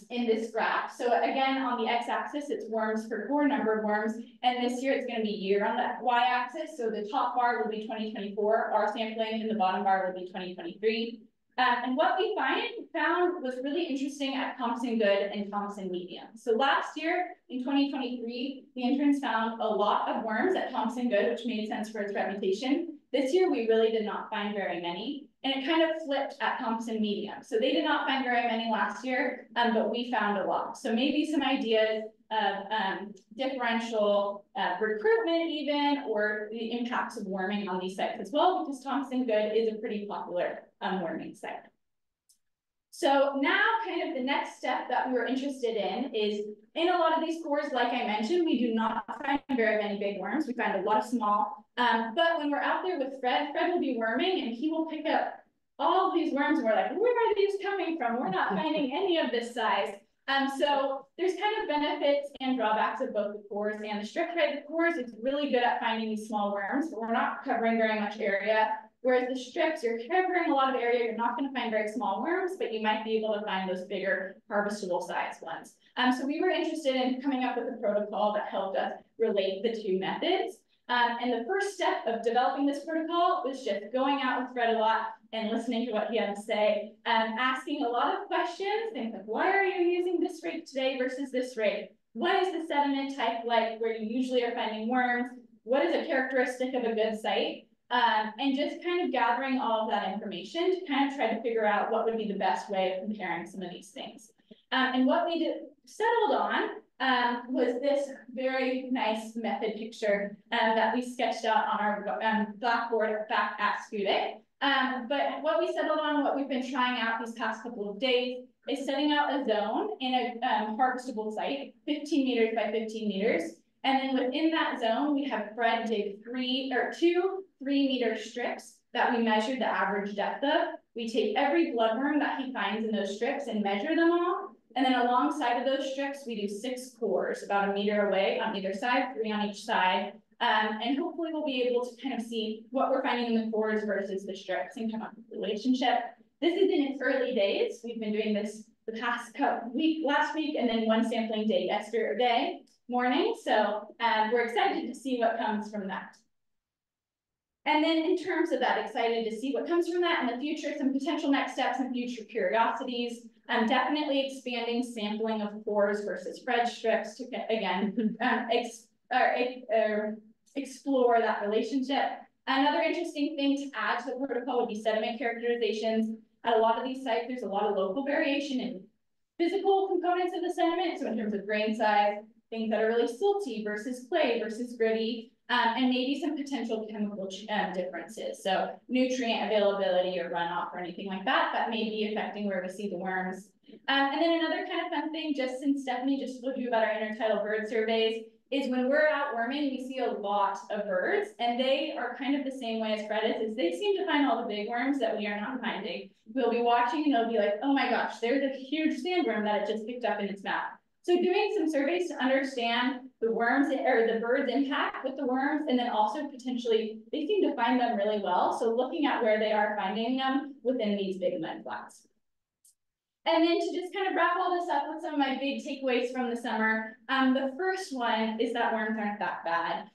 in this graph. So again, on the x-axis, it's worms per core, number of worms. And this year it's going to be year on the y-axis. So the top bar will be 2024, our sampling, and the bottom bar will be 2023. And what we found was really interesting at Thompson Good and Thompson Medium. So last year, in 2023, the interns found a lot of worms at Thompson Good, which made sense for its reputation. This year, we really did not find very many. And it kind of flipped at Thompson Medium. So they did not find very many last year, but we found a lot. So maybe some ideas of differential recruitment even, or the impacts of worming on these sites as well, because Thompson Good is a pretty popular worming site. So now kind of the next step that we were interested in is, in a lot of these cores, like I mentioned, we do not find very many big worms. We find a lot of small, but when we're out there with Fred will be worming and he will pick up all of these worms and we're like, where are these coming from? We're not finding any of this size. So there's kind of benefits and drawbacks of both the cores and the strip, right? The cores is really good at finding these small worms, but we're not covering very much area. Whereas the strips, you're covering a lot of area, you're not going to find very small worms, but you might be able to find those bigger harvestable size ones. So we were interested in coming up with a protocol that helped us relate the 2 methods. And the first step of developing this protocol was just going out with Fred a lot and listening to what he had to say, asking a lot of questions, things like, why are you using this rate today versus this rate? what is the sediment type like where you usually are finding worms? What is a characteristic of a good site? And just kind of gathering all of that information to kind of try to figure out what would be the best way of comparing some of these things. And what we settled on was this very nice method picture that we sketched out on our blackboard back at Scudic. But what we settled on, what we've been trying out these past couple of days, is setting out a zone in a harvestable site, 15 meters by 15 meters. And then within that zone, we have Fred dig 2 3-meter strips that we measure the average depth of. We take every bloodworm that he finds in those strips and measure them all. And then alongside of those strips, we do 6 cores, about 1 meter away on either side, 3 on each side. And hopefully we'll be able to kind of see what we're finding in the cores versus the strips and come up with a relationship. This is in its early days. We've been doing this the past last week, and then 1 sampling day yesterday morning. So we're excited to see what comes from that. And then in terms of that, excited to see what comes from that in the future, some potential next steps and future curiosities. Definitely expanding sampling of cores versus Fred strips to, again, explore that relationship. Another interesting thing to add to the protocol would be sediment characterizations. At a lot of these sites, there's a lot of local variation in physical components of the sediment. So in terms of grain size, things that are really silty versus clay versus gritty, and maybe some potential chemical differences. So nutrient availability or runoff or anything like that, that may be affecting where we see the worms. And then another kind of fun thing, just since Stephanie just told you about our intertidal bird surveys, is when we're out worming, we see a lot of birds, and they are kind of the same way as Fred is they seem to find all the big worms that we are not finding. We'll be watching and they'll be like, oh my gosh, there's a huge sandworm that it just picked up in its mouth. So doing some surveys to understand the worms or the birds' impact with the worms, and then also potentially, they seem to find them really well. So looking at where they are finding them within these big mud flats. And then to just kind of wrap all this up with some of my big takeaways from the summer, the first one is that worms aren't that bad.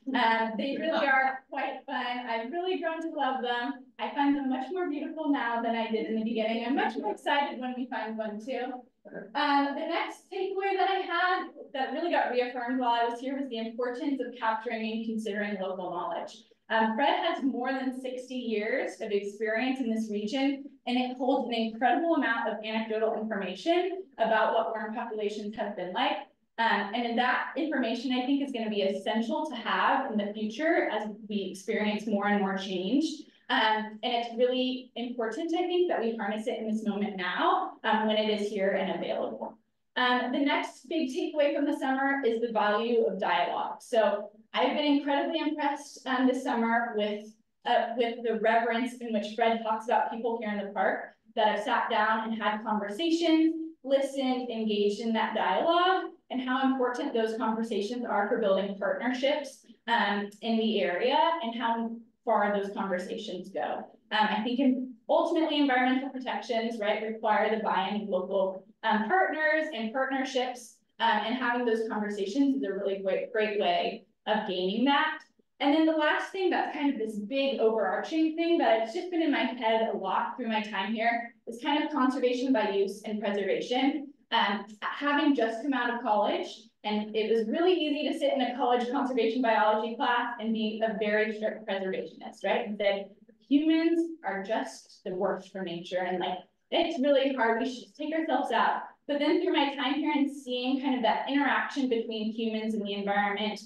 They really are quite fun. I've really grown to love them. I find them much more beautiful now than I did in the beginning. I'm much more excited when we find one too. The next takeaway that I had that really got reaffirmed while I was here was the importance of capturing and considering local knowledge. Fred has more than 60 years of experience in this region, and it holds an incredible amount of anecdotal information about what worm populations have been like. And that information, I think, is going to be essential to have in the future as we experience more and more change. And it's really important, I think, that we harness it in this moment now when it is here and available. The next big takeaway from the summer is the value of dialogue. So I've been incredibly impressed this summer with the reverence in which Fred talks about people here in the park that have sat down and had conversations, listened, engaged in that dialogue, and how important those conversations are for building partnerships in the area and how far those conversations go. I think ultimately environmental protections, right, require the buy-in of local partners and partnerships, and having those conversations is a really great way of gaining that. And then the last thing that's kind of this big overarching thing that it's just been in my head a lot through my time here is kind of conservation by use and preservation. Having just come out of college, and it was really easy to sit in a college conservation biology class and be a very strict preservationist, right? And say, humans are just the worst for nature, and like, it's really hard, we should just take ourselves out. But then through my time here and seeing kind of that interaction between humans and the environment,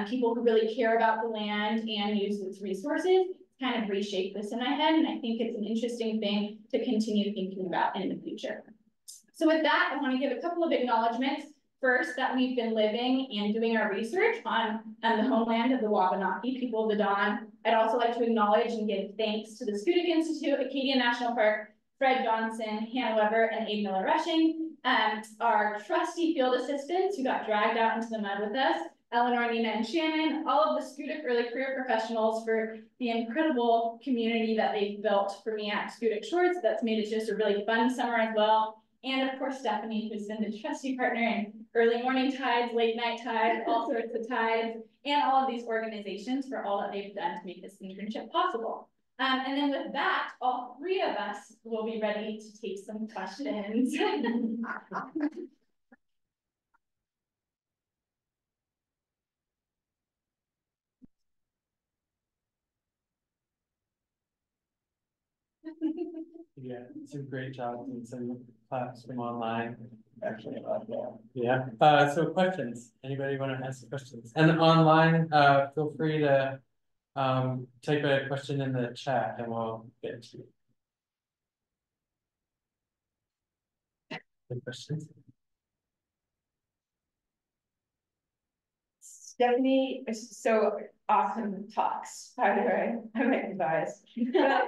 people who really care about the land and use its resources, kind of reshape this in my head. And I think it's an interesting thing to continue thinking about in the future. So with that, I want to give a couple of acknowledgements. First, that we've been living and doing our research on the homeland of the Wabanaki, people of the Don. I'd also like to acknowledge and give thanks to the Scudic Institute, Acadia National Park, Fred Johnson, Hannah Weber, and Abe Miller-Rushing, our trusty field assistants who got dragged out into the mud with us, Eleanor, Nina, and Shannon, all of the Scudic early career professionals for the incredible community that they've built for me at Scudic Shores. That's made it just a really fun summer as well. And of course, Stephanie, who's been the trusty partner in early morning tides, late night tides, all sorts of tides, and all of these organizations for all that they've done to make this internship possible. And then with that, all 3 of us will be ready to take some questions. Yeah, some great jobs and some claps from online. Actually, yeah. Yeah, so questions, anybody want to ask questions? And online, feel free to type a question in the chat and we'll get to you. Any questions? Stephanie is so awesome talks, by the way, I might be biased. But,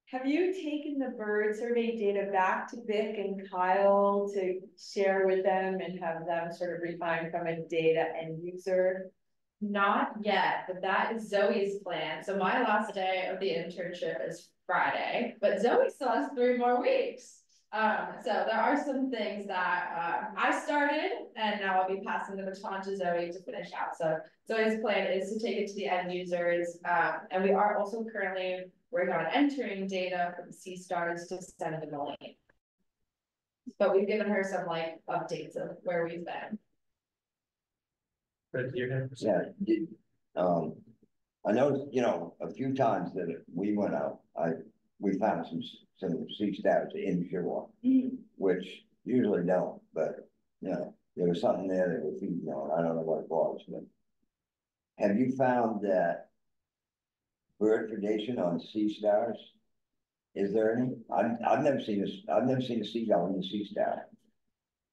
have you taken the bird survey data back to Vic and Kyle to share with them and have them sort of refine from a data end user? Not yet, but that is Zoe's plan. So my last day of the internship is Friday, but Zoe still has 3 more weeks. So there are some things that I started and now I'll be passing the baton to Zoe to finish out. So Zoe's plan is to take it to the end users. And we are also currently working on entering data from C stars to send to Melanie. But we've given her some like updates of where we've been. But you have. Yeah, I noticed, a few times that we went out, we found some sea stabs in shore, which usually don't, but, there was something there that was feeding on, I don't know what it was, but. Have you found that bird predation on sea stars? Is there any? I've never seen a seagull in the sea star.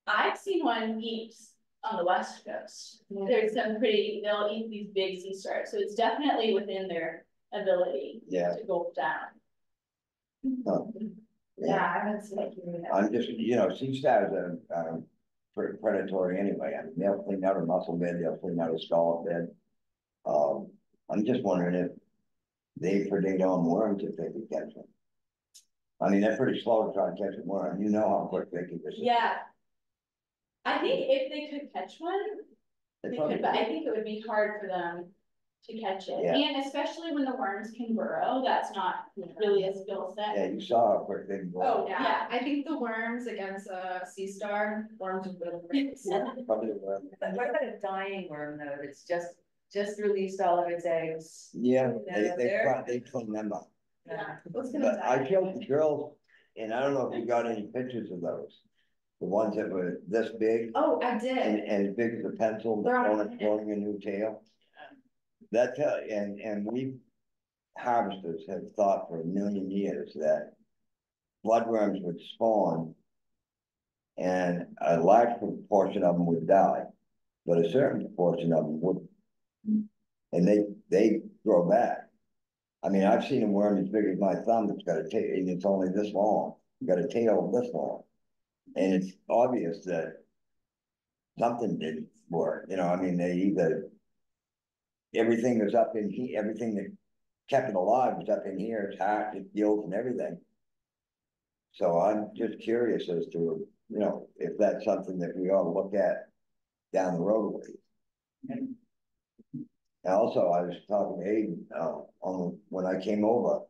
I've seen one eat on the west coast. There's some pretty, they'll eat these big sea stars, so it's definitely within their ability to go down. Oh, Yeah, I haven't seen it here. I'm just, sea stars are predatory anyway. I mean, they'll clean out a mussel bed, they'll clean out a scallop bed. I'm just wondering if they predate on worms if they can catch them. I mean, they're pretty slow to try to catch a worm. You know how quick they can. Yeah. I think if they could catch one, they could, but I think it would be hard for them to catch it. Yeah. And especially when the worms can burrow, that's not really a skill set. Yeah, you saw how quick they can go. Oh, yeah, I think the worms against a sea star, worms are really great. Probably the worm. But what about a dying worm though, that's just released all of its eggs? Yeah, They're there. they clean them up. Yeah. But I killed the girls, and I don't know if you got any pictures of those. The ones that were this big Oh, I did. and as big as a pencil, They're on- growing a new tail. That and we harvesters have thought for a million years that bloodworms would spawn and a large proportion of them would die, but a certain proportion of them would, and they grow back. I mean, I've seen a worm as big as my thumb that's got a tail, and it's only this long, got a tail this long. And it's obvious that something didn't work, I mean, they either, everything was up in here, everything that kept it alive was up in here, its heart, its gills and everything. So I'm just curious as to, if that's something that we ought to look at down the road. And also, I was talking to Aiden, when I came over.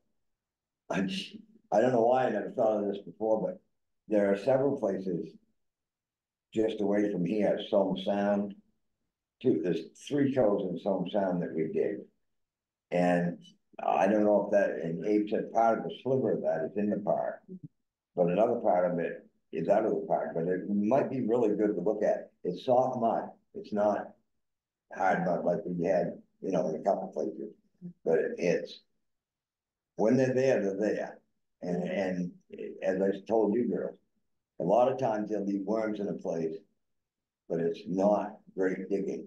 I don't know why I never thought of this before, but there are several places just away from here, Somme Sound. There's 3 coves in Somme Sound that we dig. And I don't know if that, and Abe said part of the sliver of that is in the park, but another part of it is out of the park, but it might be really good to look at. It's soft mud. It's not hard mud like we had, in a couple places, but it's, when they're there. And as I told you girls, a lot of times there'll be worms in a place, but it's not great digging.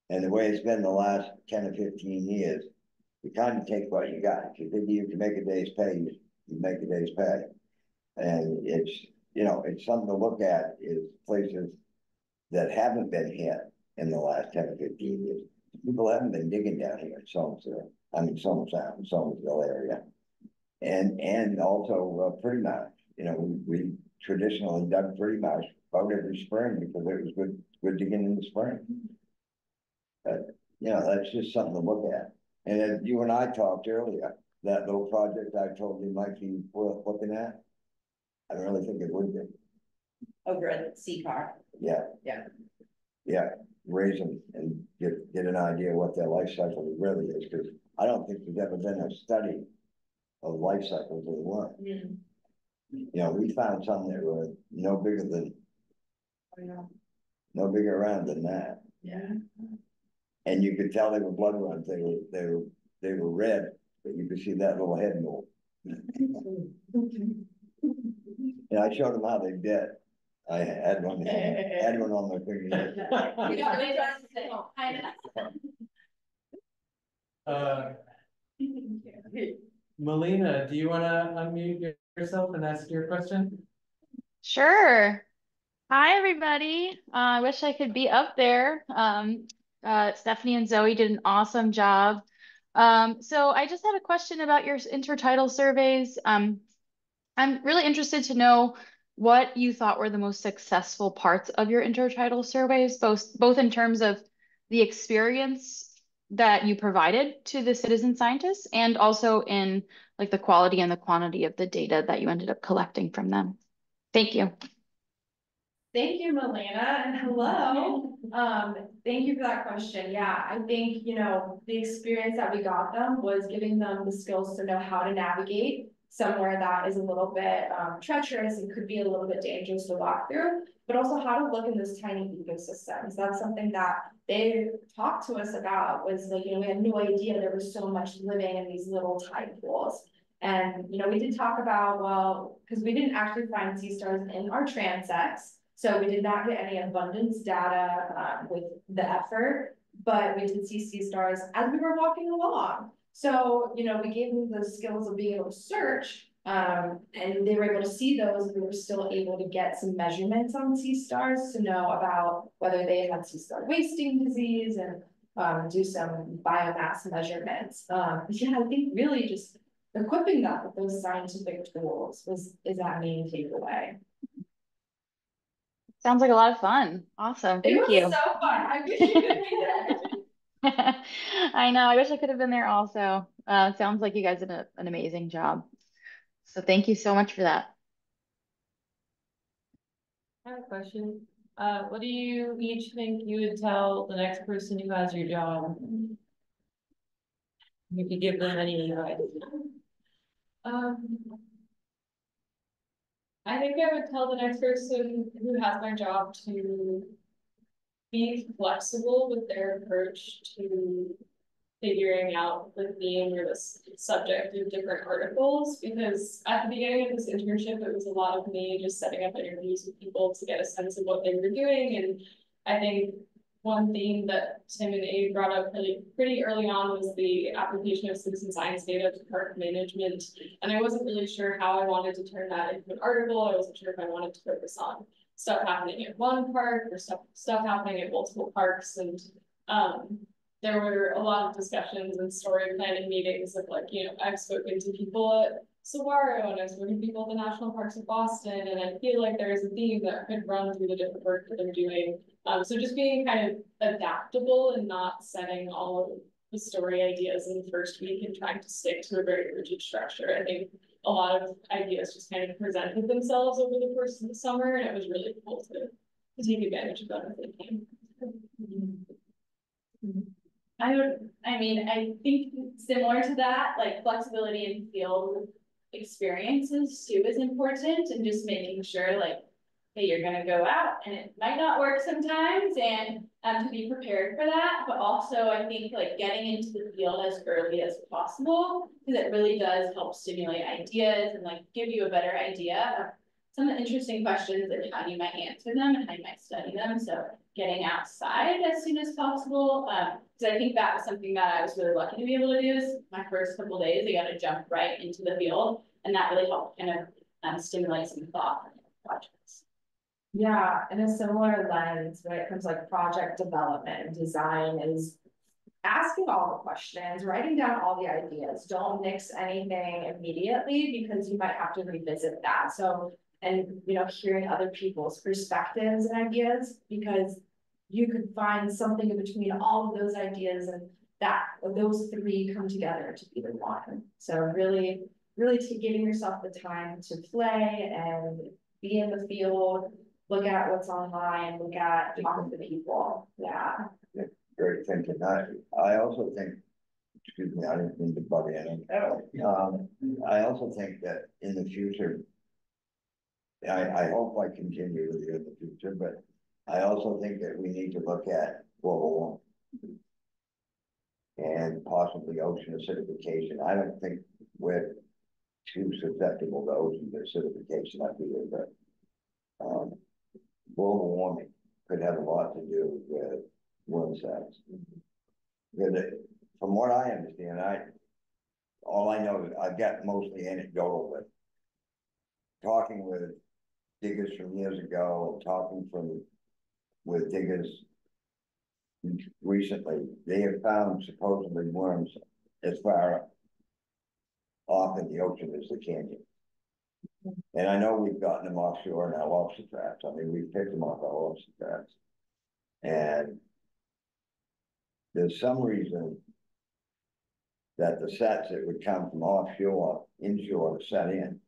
And the way it's been the last 10 or 15 years, you kind of take what you got. If you think you can make a day's pay, you make a day's pay. And it's, it's something to look at, is places that haven't been hit in the last 10 or 15 years. People haven't been digging down here in Somerville, Somerville area. And also Pretty Marsh. We traditionally dug Pretty Marsh about every spring because it was good digging in the spring. But that's just something to look at. And as you and I talked earlier, that little project I told you might be worth looking at, I really think it would be. Over at CCAR. Yeah. Yeah. Yeah, raise them and get an idea what their life cycle really is, because I don't think there's ever been a study of life cycles of the worm. You know, we found some that were no bigger than, no bigger around than that. Yeah. And you could tell they were blood runs, they were red, but you could see that little head move. And I showed them how they did. I had one on my finger. Melina, do you wanna unmute yourself and ask your question? Sure. Hi, everybody. I wish I could be up there. Stephanie and Zoe did an awesome job. So I just had a question about your intertidal surveys. I'm really interested to know what you thought were the most successful parts of your intertidal surveys, both in terms of the experience that you provided to the citizen scientists and also in like the quality and the quantity of the data that you ended up collecting from them. Thank you. Thank you, Melina, and hello. Thank you for that question. Yeah, I think, you know, the experience that we got them was giving them the skills to know how to navigate somewhere that is a little bit treacherous and could be a little bit dangerous to walk through, but also how to look in those tiny ecosystems. That's something that they talked to us about, was like, you know, we had no idea there was so much living in these little tide pools. And, you know, we did talk about, well, because we didn't actually find sea stars in our transects, so we did not get any abundance data with the effort, but we did see sea stars as we were walking along. So, you know, we gave them the skills of being able to search, and they were able to see those, and we were still able to get some measurements on sea stars to know about whether they had sea star wasting disease and do some biomass measurements. Yeah, I think really just equipping them with those scientific tools is that main takeaway. Sounds like a lot of fun. Awesome. Thank you. It was so fun. I wish you could be there. I know. I wish I could have been there also. Sounds like you guys did an amazing job. So thank you so much for that. I have a question. What do you each think you would tell the next person who has your job? You could give them any advice. I think I would tell the next person who has my job to be flexible with their approach to figuring out the theme or the subject of different articles, because at the beginning of this internship, it was a lot of me just setting up interviews with people to get a sense of what they were doing. And I think one theme that Tim and Abe brought up pretty early on was the application of citizen science data to park management. And I wasn't really sure how I wanted to turn that into an article. I wasn't sure if I wanted to focus on stuff happening at one park or stuff happening at multiple parks. And there were a lot of discussions and story planning meetings of, like, you know, I've spoken to people at Saguaro and I've spoken to people at the National Parks of Boston, and I feel like there's a theme that could run through the different work that they're doing. So just being kind of adaptable and not setting all of the story ideas in the first week and trying to stick to a very rigid structure. I think a lot of ideas just kind of presented themselves over the course of the summer, and it was really cool to take advantage of them if they came. I think similar to that, like flexibility in field experiences too is important, and just making sure, like, hey, you're gonna go out and it might not work sometimes, and to be prepared for that. But also I think like getting into the field as early as possible, because it really does help stimulate ideas and like give you a better idea of some of the interesting questions and how you might answer them and how you might study them. So getting outside as soon as possible. Because I think that was something that I was really lucky to be able to do. Is my first couple of days, I got to jump right into the field, and that really helped kind of stimulate some thought projects. Yeah, in a similar lens, when it comes like project development and design, is asking all the questions, writing down all the ideas. Don't mix anything immediately, because you might have to revisit that. So, and you know, hearing other people's perspectives and ideas, because you could find something in between all of those ideas, and that those three come together to be the one. So really giving yourself the time to play and be in the field, look at what's online, talk to the people. Yeah. Great thinking. I also think excuse me, I didn't mean to butt in. I also think that in the future, I hope I continue with you in the future, but I also think that we need to look at global warming and possibly ocean acidification. I don't think we're too susceptible to ocean acidification up here, but global warming could have a lot to do with worm sets. From what I understand, all I know is I've got mostly anecdotal, but talking with diggers from years ago and talking with diggers recently, they have found supposedly worms as far off in the ocean as the canyon. And I know we've gotten them offshore in our lobster traps. I mean, we've picked them off our lobster traps. And there's some reason that the sets that would come from offshore, inshore to set in,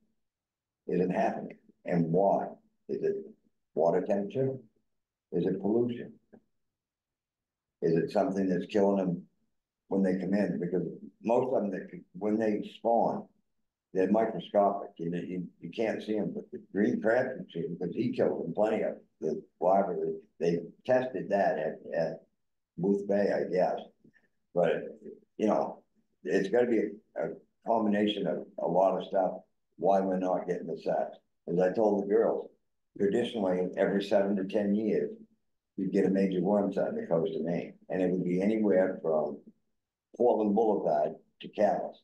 isn't happening. And why? Is it water temperature? Is it pollution? Is it something that's killing them when they come in? Because most of them, when they spawn, they're microscopic. You can't see them, but the green crab can see them because he killed them plenty of the larvae. They tested that at Booth Bay, I guess. But, you know, it's got to be a combination of a lot of stuff why we're not getting the sets. As I told the girls, traditionally, every 7 to 10 years, you'd get a major worm set on the coast of Maine. And it would be anywhere from Portland Boulevard to Calais.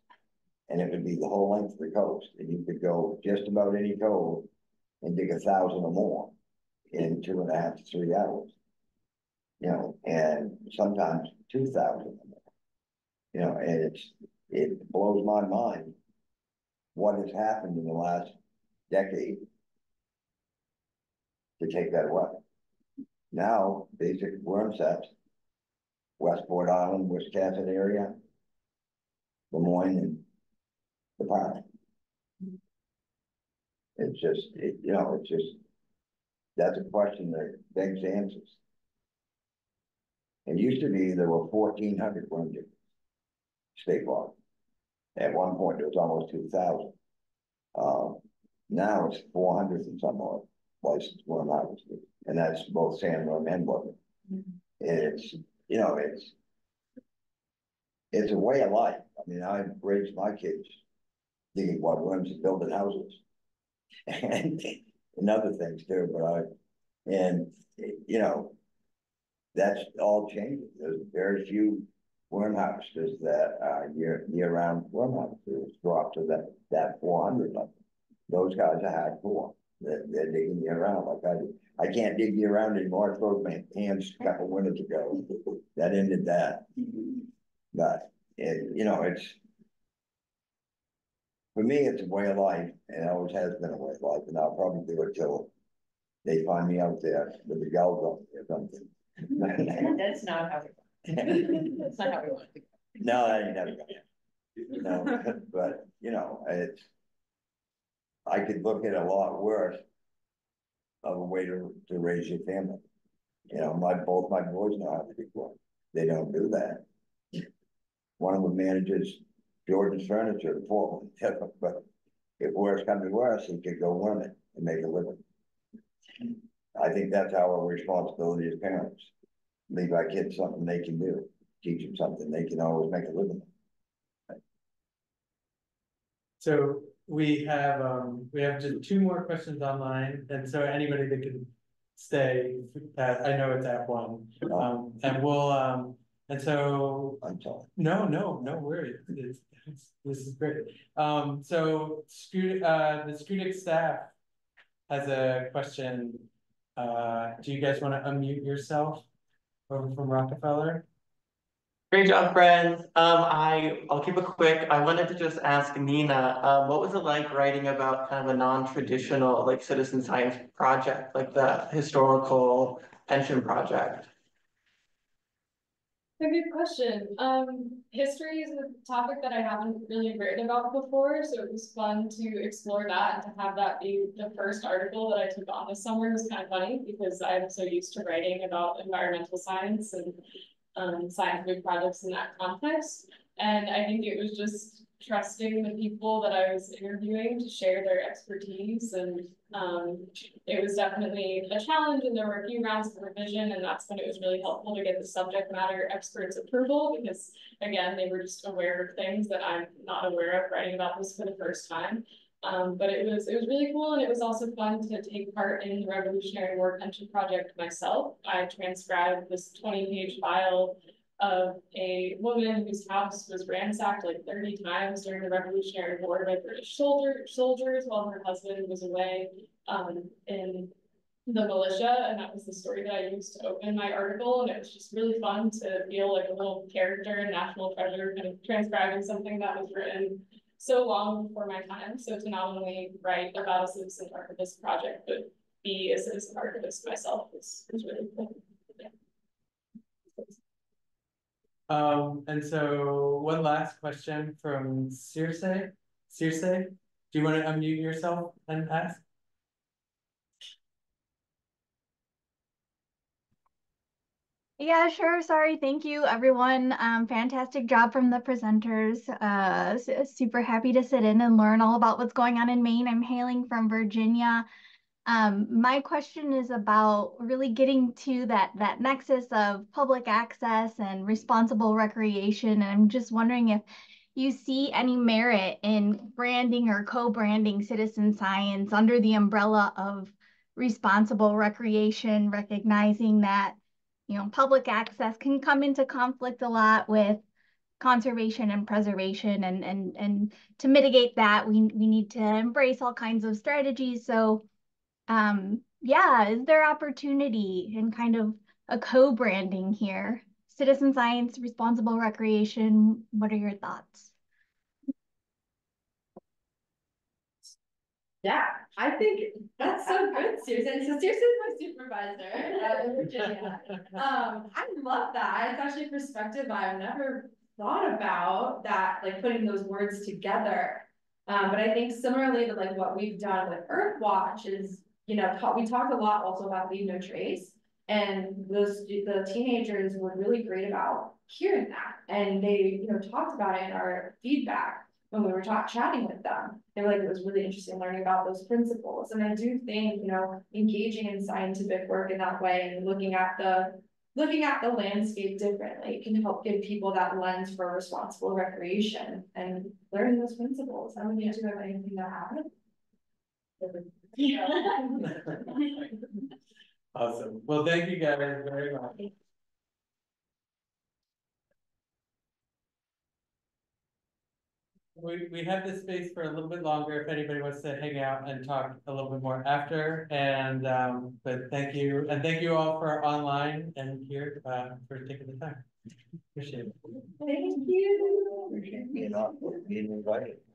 And it would be the whole length of the coast. And you could go just about any cove and dig 1,000 or more in 2.5 to 3 hours. You know, and sometimes 2,000 or more. You know, and it blows my mind what has happened in the last decade to take that away. Now, basic worm sets, Westport Island, Wisconsin area, Des Moines, and the park. It's just, you know, it's just, that's a question that begs answers. It used to be there were 1,400 worm diggers, state law. At one point, it was almost 2,000. Now it's 400 and some odd licensed worm harvesters, and that's both sandworm and bloodworm. It's, you know, it's a way of life. I mean, I raised my kids digging bloodworms and building houses, and other things too. But you know, that's all changing. There's very few worm harvesters that are year-round worm harvesters. Drop to that 400 level. Those guys are hardcore. They're digging year-round like I do. I can't dig year-round anymore. I froze my hands a couple winters ago. That ended that. But you know, it's, for me, it's a way of life, and it always has been a way of life, and I'll probably do it till they find me out there with a gals on me or something. That's not how we want it. That's not how we want it. No, that ain't never gonna happen. No, but you know, I could look at a lot worse of a way to raise your family. You know, both my boys know how to be one. They don't do that. One of them manages Jordan's Furniture in Portland, but if worse comes to worse, he could go run it and make a living. I think that's our responsibility as parents. Leave our kids something they can do. Teach them something they can always make a living. So we have just 2 more questions online, and so anybody that could stay, I know it's at 1. And we'll and so I'm sorry. No worries. This is great. So the Scudic staff has a question. Do you guys want to unmute yourself from Rockefeller? Great job, friends. I'll keep it quick. I wanted to just ask Nina, what was it like writing about kind of a non-traditional like citizen science project, like the historical pension project? A good question. History is a topic that I haven't really written about before, so it was fun to explore that, and to have that be the first article that I took on this summer was kind of funny because I'm so used to writing about environmental science and scientific projects in that context. And I think it was just trusting the people that I was interviewing to share their expertise, and it was definitely a challenge, and there were a few rounds of revision, and that's when it was really helpful to get the subject matter experts' approval, because again, they were just aware of things that I'm not aware of, writing about this for the first time. But it was really cool, and it was also fun to take part in the Revolutionary War Pension Project myself. I transcribed this 20-page file of a woman whose house was ransacked like 30 times during the Revolutionary War by British soldiers while her husband was away in the militia, and that was the story that I used to open my article, and it was just really fun to feel like a little character and national treasure kind of transcribing something that was written so long before my time. So to not only write about a citizen archivist project, but be a citizen archivist myself was really cool. And so one last question from Circe. Circe, do you want to unmute yourself and ask? Yeah, sure. Sorry. Thank you, everyone. Fantastic job from the presenters. Super happy to sit in and learn all about what's going on in Maine. I'm hailing from Virginia. My question is about really getting to that nexus of public access and responsible recreation. And I'm just wondering if you see any merit in branding or co-branding citizen science under the umbrella of responsible recreation, recognizing that, public access can come into conflict a lot with conservation and preservation, and to mitigate that, we need to embrace all kinds of strategies. So yeah, is there opportunity in kind of a co-branding here? Citizen science, responsible recreation, what are your thoughts? Yeah, I think that's so good, Susan. So Susan's my supervisor in Virginia. I love that. It's actually a perspective I've never thought about, that like putting those words together. But I think similarly to like what we've done with Earthwatch is, we talked a lot also about Leave No Trace, and the teenagers were really great about hearing that, and they talked about it in our feedback when we were chatting with them. They were like, it was really interesting learning about those principles. And I do think, engaging in scientific work in that way and looking at the landscape differently can help give people that lens for responsible recreation and learning those principles. I don't know if you have anything to add. Awesome. Well, thank you guys very much. We have this space for a little bit longer if anybody wants to hang out and talk a little bit more after. And but thank you, and thank you all for online and here for taking the time. Appreciate it. Thank you. Appreciate being invited.